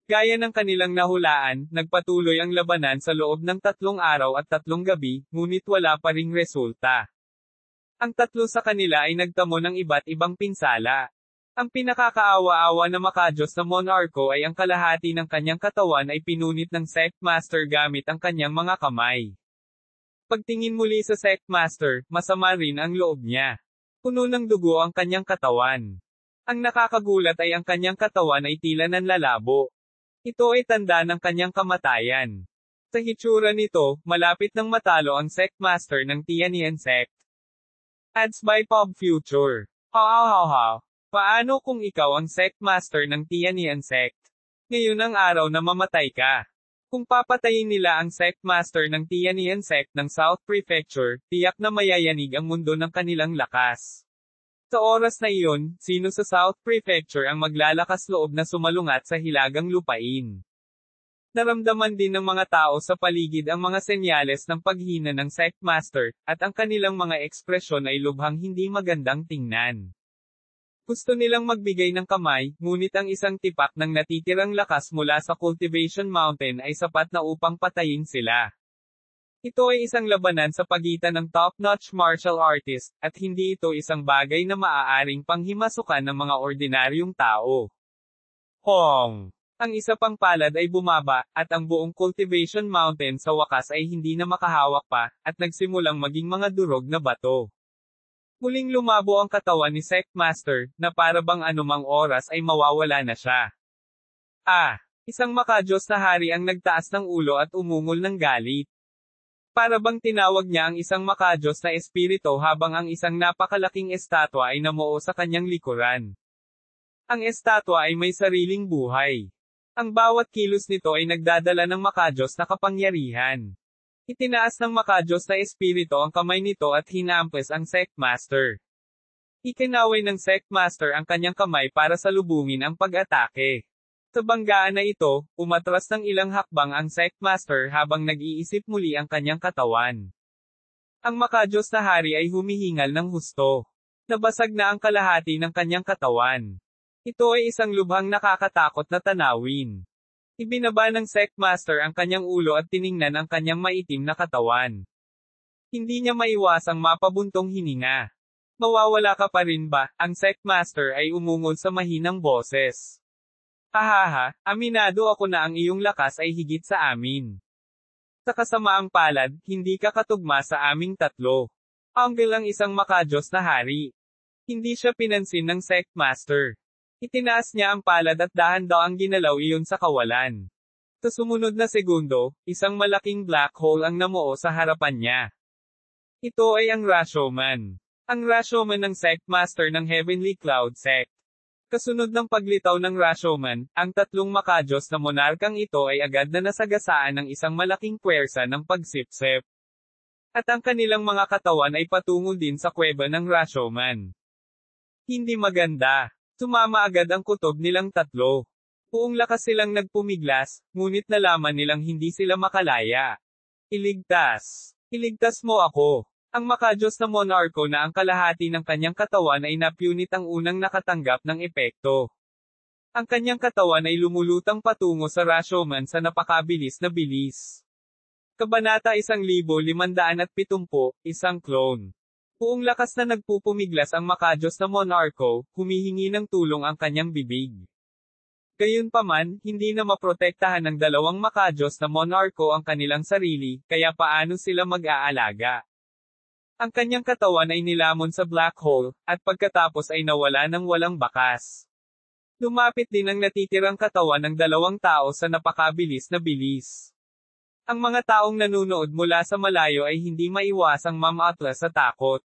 Gaya ng kanilang nahulaan, nagpatuloy ang labanan sa loob ng 3 araw at 3 gabi, ngunit wala pa ring resulta. Ang tatlo sa kanila ay nagtamo ng iba't ibang pinsala. Ang pinakakaawa-awa na makajos na monarko ay ang kalahati ng kanyang katawan ay pinunit ng Sectmaster gamit ang kanyang mga kamay. Pagtingin muli sa Sectmaster, masama rin ang loob niya. Puno ng dugo ang kanyang katawan. Ang nakakagulat ay ang kanyang katawan ay tila nanlalabo. Ito ay tanda ng kanyang kamatayan. Sa hitsura nito, malapit nang matalo ang Sectmaster ng Tianyan Sect. Ads by Pop Future. Ha. Paano kung ikaw ang Sectmaster ng Tianyan Sect? Ngayon ang araw na mamatay ka. Kung papatayin nila ang Sectmaster ng Tianyan Sect ng South Prefecture, tiyak na mayayanig ang mundo ng kanilang lakas. Sa oras na iyon, sino sa South Prefecture ang maglalakas loob na sumalungat sa hilagang lupain? Naramdaman din ng mga tao sa paligid ang mga senyales ng paghina ng Sectmaster, at ang kanilang mga ekspresyon ay lubhang hindi magandang tingnan. Gusto nilang magbigay ng kamay, ngunit ang isang tipak ng natitirang lakas mula sa Cultivation Mountain ay sapat na upang patayin sila. Ito ay isang labanan sa pagitan ng top-notch martial artist, at hindi ito isang bagay na maaaring panghimasukan ng mga ordinaryong tao. Hong! Ang isa pang palad ay bumaba, at ang buong Cultivation Mountain sa wakas ay hindi na makahawak pa, at nagsimulang maging mga durog na bato. Muling lumabo ang katawan ni Sectmaster, na para bang anumang oras ay mawawala na siya. Isang makajos na hari ang nagtaas ng ulo at umungol ng galit. Para bang tinawag niya ang isang makajos na espirito habang ang isang napakalaking estatwa ay namuo sa kanyang likuran. Ang estatwa ay may sariling buhay. Ang bawat kilos nito ay nagdadala ng makajos na kapangyarihan. Itinaas ng makajos na espirito ang kamay nito at hinampas ang Sectmaster. Ikinaway ng Sectmaster ang kanyang kamay para salubungin ang pag-atake. Sa banggaan na ito, umatras ng ilang hakbang ang Sectmaster habang nag-iisip muli ang kanyang katawan. Ang makajos na hari ay humihingal ng husto. Nabasag na ang kalahati ng kanyang katawan. Ito ay isang lubhang nakakatakot na tanawin. Ibinaba ng Sectmaster ang kanyang ulo at tiningnan ang kanyang maitim na katawan. Hindi niya maiwasang mapabuntong hininga. Mawawala ka pa rin ba? Ang Sectmaster ay umungol sa mahinang boses. Aminado ako na ang iyong lakas ay higit sa amin. Sa kasamaang palad, hindi ka katugma sa aming tatlo. Anggel ang isang makajos na hari. Hindi siya pinansin ng Sectmaster. Itinaas niya ang palad at dahan-dahang ginalaw iyon sa kawalan. Sa sumunod na segundo, isang malaking black hole ang namuo sa harapan niya. Ito ay ang Rashomon. Ang Rashomon ng Sectmaster ng Heavenly Cloud Sect. Kasunod ng paglitaw ng Rashomon, ang tatlong makajos na monarkang ito ay agad na nasagasaan ng isang malaking puwersa ng pagsipsip. At ang kanilang mga katawan ay patungo din sa kuweba ng Rashomon. Hindi maganda. Sumama agad ang kutob nilang tatlo. Buong lakas silang nagpumiglas, ngunit nalaman nilang hindi sila makalaya. Iligtas. Iligtas mo ako. Ang makajos na monarko na ang kalahati ng kanyang katawan ay napunit ang unang nakatanggap ng epekto. Ang kanyang katawan ay lumulutang patungo sa Rashomon sa napakabilis na bilis. Kabanata 1570, isang clone. Buong lakas na nagpupumiglas ang makajos na monarko, humihingi ng tulong ang kanyang bibig. Gayunpaman, hindi na maprotektahan ng dalawang makajos na monarko ang kanilang sarili, kaya paano sila mag-aalaga? Ang kanyang katawan ay nilamon sa black hole, at pagkatapos ay nawala ng walang bakas. Lumapit din ang natitirang katawan ng dalawang tao sa napakabilis na bilis. Ang mga taong nanunood mula sa malayo ay hindi maiwasang mamaatlas sa takot.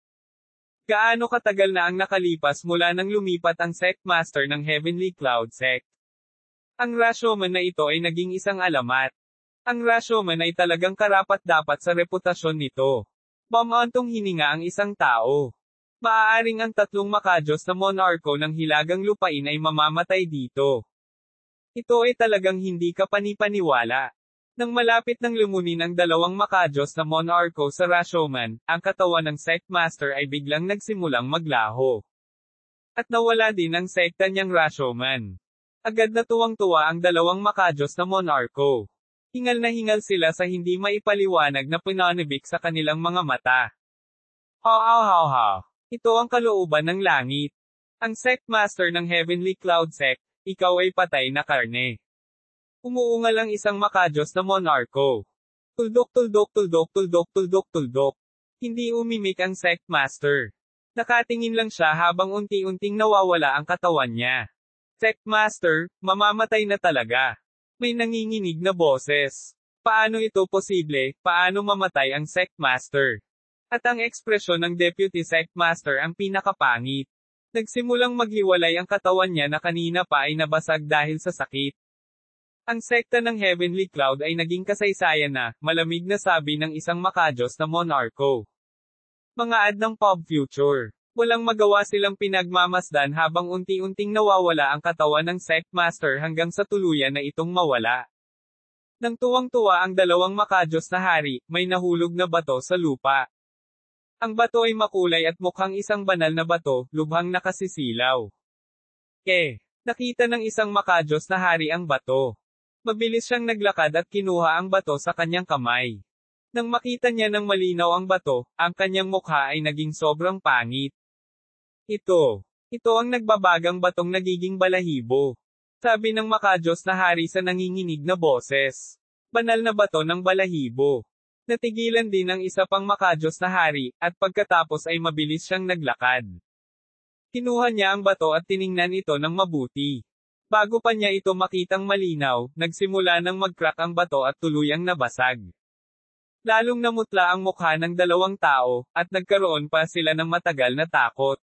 Gaano katagal na ang nakalipas mula nang lumipat ang Sectmaster ng Heavenly Cloud Sect? Ang Rashomon na ito ay naging isang alamat. Ang Rashomon ay talagang karapat-dapat sa reputasyon nito. Bamantong hininga ang isang tao. Maaaring ang tatlong makajos na monarko ng hilagang lupain ay mamamatay dito. Ito ay talagang hindi ka panipaniwala. Nang malapit ng lumunin ang dalawang makajos na monarko sa Rashomon, ang katawan ng Sectmaster ay biglang nagsimulang maglaho. At nawala din ang sekta niyang Rashomon. Agad na tuwang-tuwa ang dalawang makajos na monarko. Hingal na hingal sila sa hindi maipaliwanag na pananabik sa kanilang mga mata. Ito ang kalooban ng langit. Ang sect master ng Heavenly Cloud Sect, ikaw ay patay na karne. Umuungal ang isang makajos na monarko. Tuldok tuldok tuldok tuldok tuldok tuldok. Hindi umimik ang sect master. Nakatingin lang siya habang unti-unting nawawala ang katawan niya. Sect master, mamamatay na talaga. May nanginginig na boses. Paano ito posible? Paano mamatay ang sect master? At ang ekspresyon ng deputy sect master ang pinakapangit. Nagsimulang maghiwalay ang katawan niya na kanina pa ay nabasag dahil sa sakit. Ang sekta ng Heavenly Cloud ay naging kasaysayan na, malamig na sabi ng isang makajos na monarko. Mga ad ng pop future. Walang magawa silang pinagmamasdan habang unti-unting nawawala ang katawan ng sect master hanggang sa tuluyan na itong mawala. Nang tuwang-tuwa ang dalawang makajos na hari, may nahulog na bato sa lupa. Ang bato ay makulay at mukhang isang banal na bato, lubhang nakasisilaw. Nakita ng isang makajos na hari ang bato. Mabilis siyang naglakad at kinuha ang bato sa kanyang kamay. Nang makita niya ng malinaw ang bato, ang kanyang mukha ay naging sobrang pangit. Ito ang nagbabagang batong nagiging balahibo. Sabi ng makajos na hari sa nanginginig na boses. Banal na bato ng balahibo. Natigilan din ang isa pang makajos na hari, at pagkatapos ay mabilis siyang naglakad. Kinuha niya ang bato at tiningnan ito ng mabuti. Bago pa niya ito makitang malinaw, nagsimula nang mag-crack ang bato at tuluyang nabasag. Lalong namutla ang mukha ng dalawang tao, at nagkaroon pa sila ng matagal na takot.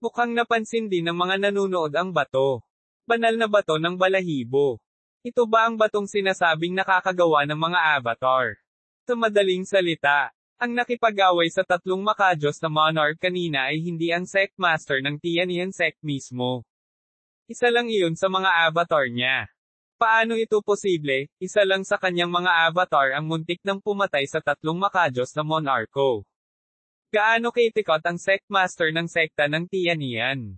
Mukhang napansin din ng mga nanunood ang bato. Banal na bato ng balahibo. Ito ba ang batong sinasabing nakakagawa ng mga avatar? Sa madaling salita, ang nakipag-away sa tatlong makajos na monarch kanina ay hindi ang sect master ng Tianian sect mismo. Isa lang iyon sa mga avatar niya. Paano ito posible? Isa lang sa kanyang mga avatar ang muntik nang pumatay sa tatlong makajos na monarko. Gaano kaitikot ang sect master ng sekta ng Tianian?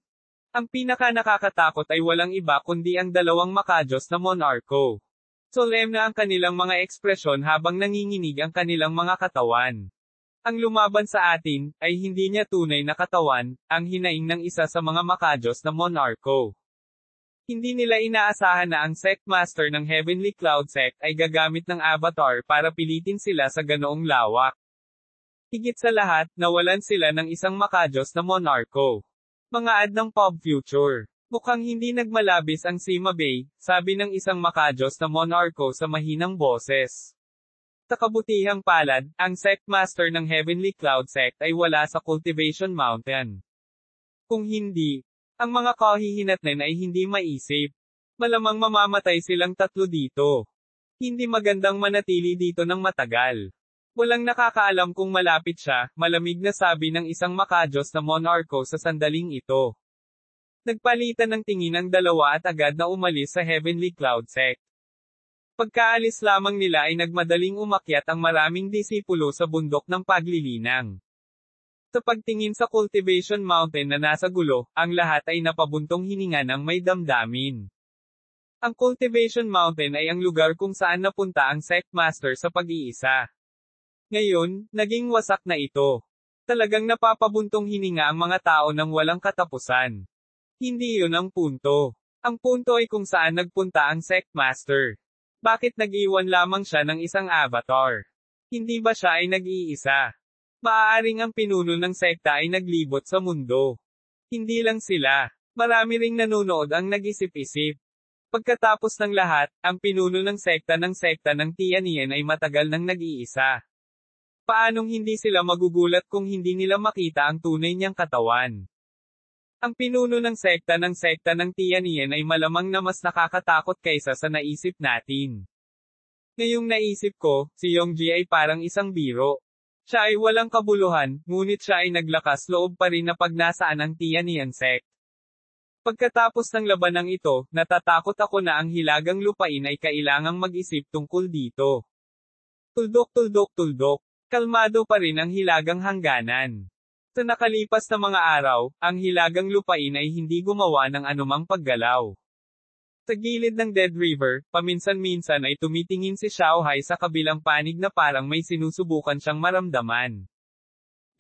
Ang pinaka-nakakatakot ay walang iba kundi ang dalawang makajos na monarko. Solemn na ang kanilang mga ekspresyon habang nanginginig ang kanilang mga katawan. Ang lumaban sa atin, ay hindi niya tunay na katawan, ang hinaing ng isa sa mga makajos na monarko. Hindi nila inaasahan na ang sect master ng Heavenly Cloud Sect ay gagamit ng avatar para pilitin sila sa ganoong lawak. Higit sa lahat, nawalan sila ng isang makajos na monarko. Mga ad ng pop future. Mukhang hindi nagmalabis ang Sima Bay, sabi ng isang makajos na monarko sa mahinang boses. Sa kabutihang palad, ang sect master ng Heavenly Cloud Sect ay wala sa Cultivation Mountain. Kung hindi, ang mga kahihinatnan ay hindi maisip. Malamang mamamatay silang tatlo dito. Hindi magandang manatili dito ng matagal. Walang nakakaalam kung malapit siya, malamig na sabi ng isang makajos na monarko sa sandaling ito. Nagpalitan ng tingin ang dalawa at agad na umalis sa Heavenly Cloud Sect. Pagkaalis lamang nila ay nagmadaling umakyat ang maraming disipulo sa bundok ng paglilinang. Sa pagtingin sa Cultivation Mountain na nasa gulo, ang lahat ay napabuntong hininga ng may damdamin. Ang Cultivation Mountain ay ang lugar kung saan napunta ang sect master sa pag-iisa. Ngayon, naging wasak na ito. Talagang napapabuntong hininga ang mga tao ng walang katapusan. Hindi yun ang punto. Ang punto ay kung saan nagpunta ang sect master. Bakit nag-iwan lamang siya ng isang avatar? Hindi ba siya ay nag-iisa? Maaaring ang pinuno ng sekta ay naglibot sa mundo. Hindi lang sila. Marami ring nanonood ang nag-isip-isip. Pagkatapos ng lahat, ang pinuno ng sekta ng Tianian ay matagal nang nag-iisa. Paanong hindi sila magugulat kung hindi nila makita ang tunay niyang katawan? Ang pinuno ng sekta ng Tianian ay malamang na mas nakakatakot kaysa sa naisip natin. Ngayong naisip ko, si Yongji ay parang isang biro. Siya ay walang kabuluhan, ngunit siya ay naglakas loob pa rin na pag nasaan ang Tianian sect. Pagkatapos ng labanang ito, natatakot ako na ang hilagang lupain ay kailangang mag-isip tungkol dito. Tuldok tuldok tuldok. Kalmado pa rin ang hilagang hangganan. Sa nakalipas na mga araw, ang hilagang lupain ay hindi gumawa ng anumang paggalaw. Sa gilid ng Dead River, paminsan-minsan ay tumitingin si Xiaohai sa kabilang panig na parang may sinusubukan siyang maramdaman.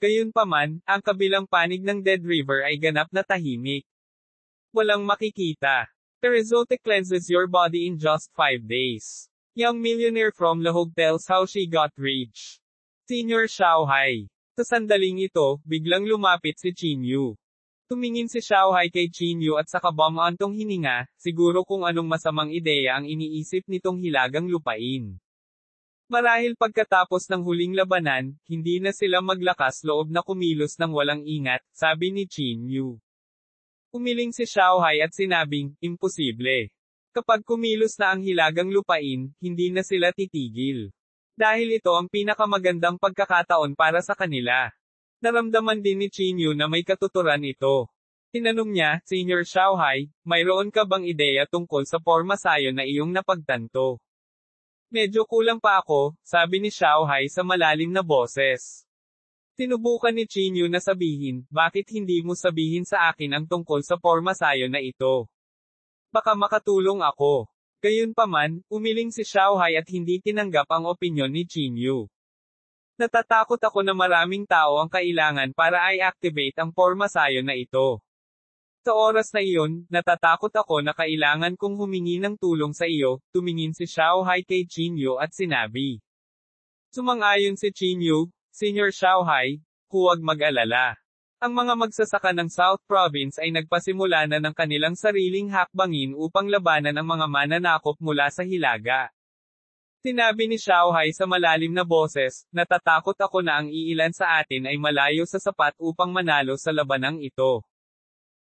Gayunpaman, ang kabilang panig ng Dead River ay ganap na tahimik. Walang makikita. Perezote cleanses your body in just 5 days. Young millionaire from Lahog tells how she got rich. Senior Xiaohai. Sa sandaling ito, biglang lumapit si Qin Yu. Tumingin si Xiaohai kay Qin Yu at saka bumantong hininga, siguro kung anong masamang ideya ang iniisip nitong hilagang lupain. Marahil pagkatapos ng huling labanan, hindi na sila maglakas loob na kumilos ng walang ingat, sabi ni Qin Yu. Umiling si Xiaohai at sinabing, imposible. Kapag kumilos na ang hilagang lupain, hindi na sila titigil. Dahil ito ang pinakamagandang pagkakataon para sa kanila. Naramdaman din ni Qin Yu na may katuturan ito. Tinanong niya, Senior Xiaohai, mayroon ka bang ideya tungkol sa pormasayo na iyong napagtanto? Medyo kulang pa ako, sabi ni Xiaohai sa malalim na boses. Tinubukan ni Qin Yu na sabihin, bakit hindi mo sabihin sa akin ang tungkol sa pormasayo na ito? Baka makatulong ako. Gayunpaman, umiling si Xiaohai at hindi tinanggap ang opinyon ni Qin Yu. Natatakot ako na maraming tao ang kailangan para i-activate ang pormasayo na ito. Sa oras na iyon, natatakot ako na kailangan kong humingi ng tulong sa iyo, tumingin si Xiaohai kay Qin Yu at sinabi. Sumang-ayon si Qin Yu, Senior Xiaohai, huwag mag-alala. Ang mga magsasaka ng South Province ay nagpasimula na ng kanilang sariling hakbangin upang labanan ang mga mananakop mula sa hilaga. Sinabi ni Xiaohai sa malalim na boses, natatakot ako na ang iilan sa atin ay malayo sa sapat upang manalo sa labanang ito.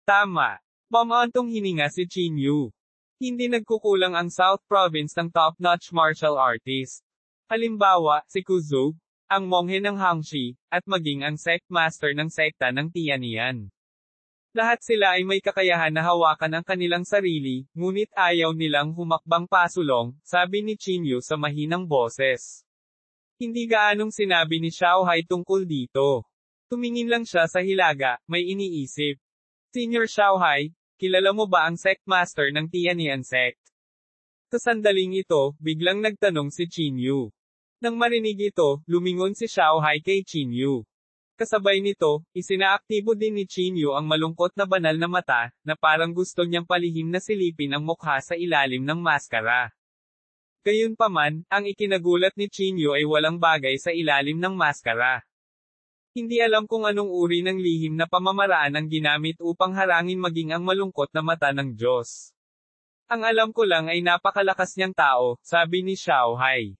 Tama. Bumantong hininga si Qin Yu. Hindi nagkukulang ang South Province ng top-notch martial artist. Halimbawa, si Kuzu, ang monghe ng Hangxi, at maging ang sect master ng sekta ng Tianian. Lahat sila ay may kakayahan na hawakan ang kanilang sarili, ngunit ayaw nilang humakbang pasulong, sabi ni Qin Yu sa mahinang boses. Hindi gaanong sinabi ni Xiaohai tungkol dito. Tumingin lang siya sa hilaga, may iniisip. Senior Xiaohai, kilala mo ba ang sect master ng Tianian sect? Sa sandaling ito, biglang nagtanong si Qin Yu. Nang marinig ito, lumingon si Xiaohai kay Qin Yu. Kasabay nito, isinaaktibo din ni Qin Yu ang malungkot na banal na mata, na parang gusto niyang palihim na silipin ang mukha sa ilalim ng maskara. Gayunpaman, ang ikinagulat ni Qin Yu ay walang bagay sa ilalim ng maskara. Hindi alam kung anong uri ng lihim na pamamaraan ang ginamit upang harangin maging ang malungkot na mata ng Diyos. Ang alam ko lang ay napakalakas niyang tao, sabi ni Xiaohai.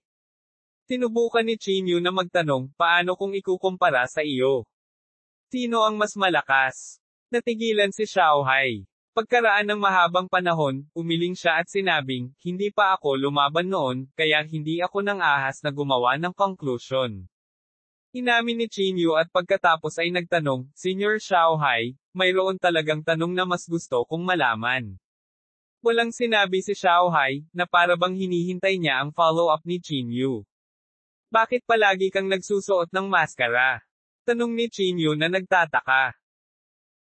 Tinubukan ni Qin Yu na magtanong, paano kung ikukumpara sa iyo? Sino ang mas malakas? Natigilan si Xiaohai. Pagkaraan ng mahabang panahon, umiling siya at sinabing, hindi pa ako lumaban noon, kaya hindi ako nang ahas na gumawa ng conclusion. Inamin ni Qin Yu at pagkatapos ay nagtanong, Senior Xiaohai, mayroon talagang tanong na mas gusto kong malaman. Walang sinabi si Xiaohai, na para bang hinihintay niya ang follow-up ni Qin Yu. Bakit palagi kang nagsusuot ng maskara? Tanong ni Qin Yu na nagtataka.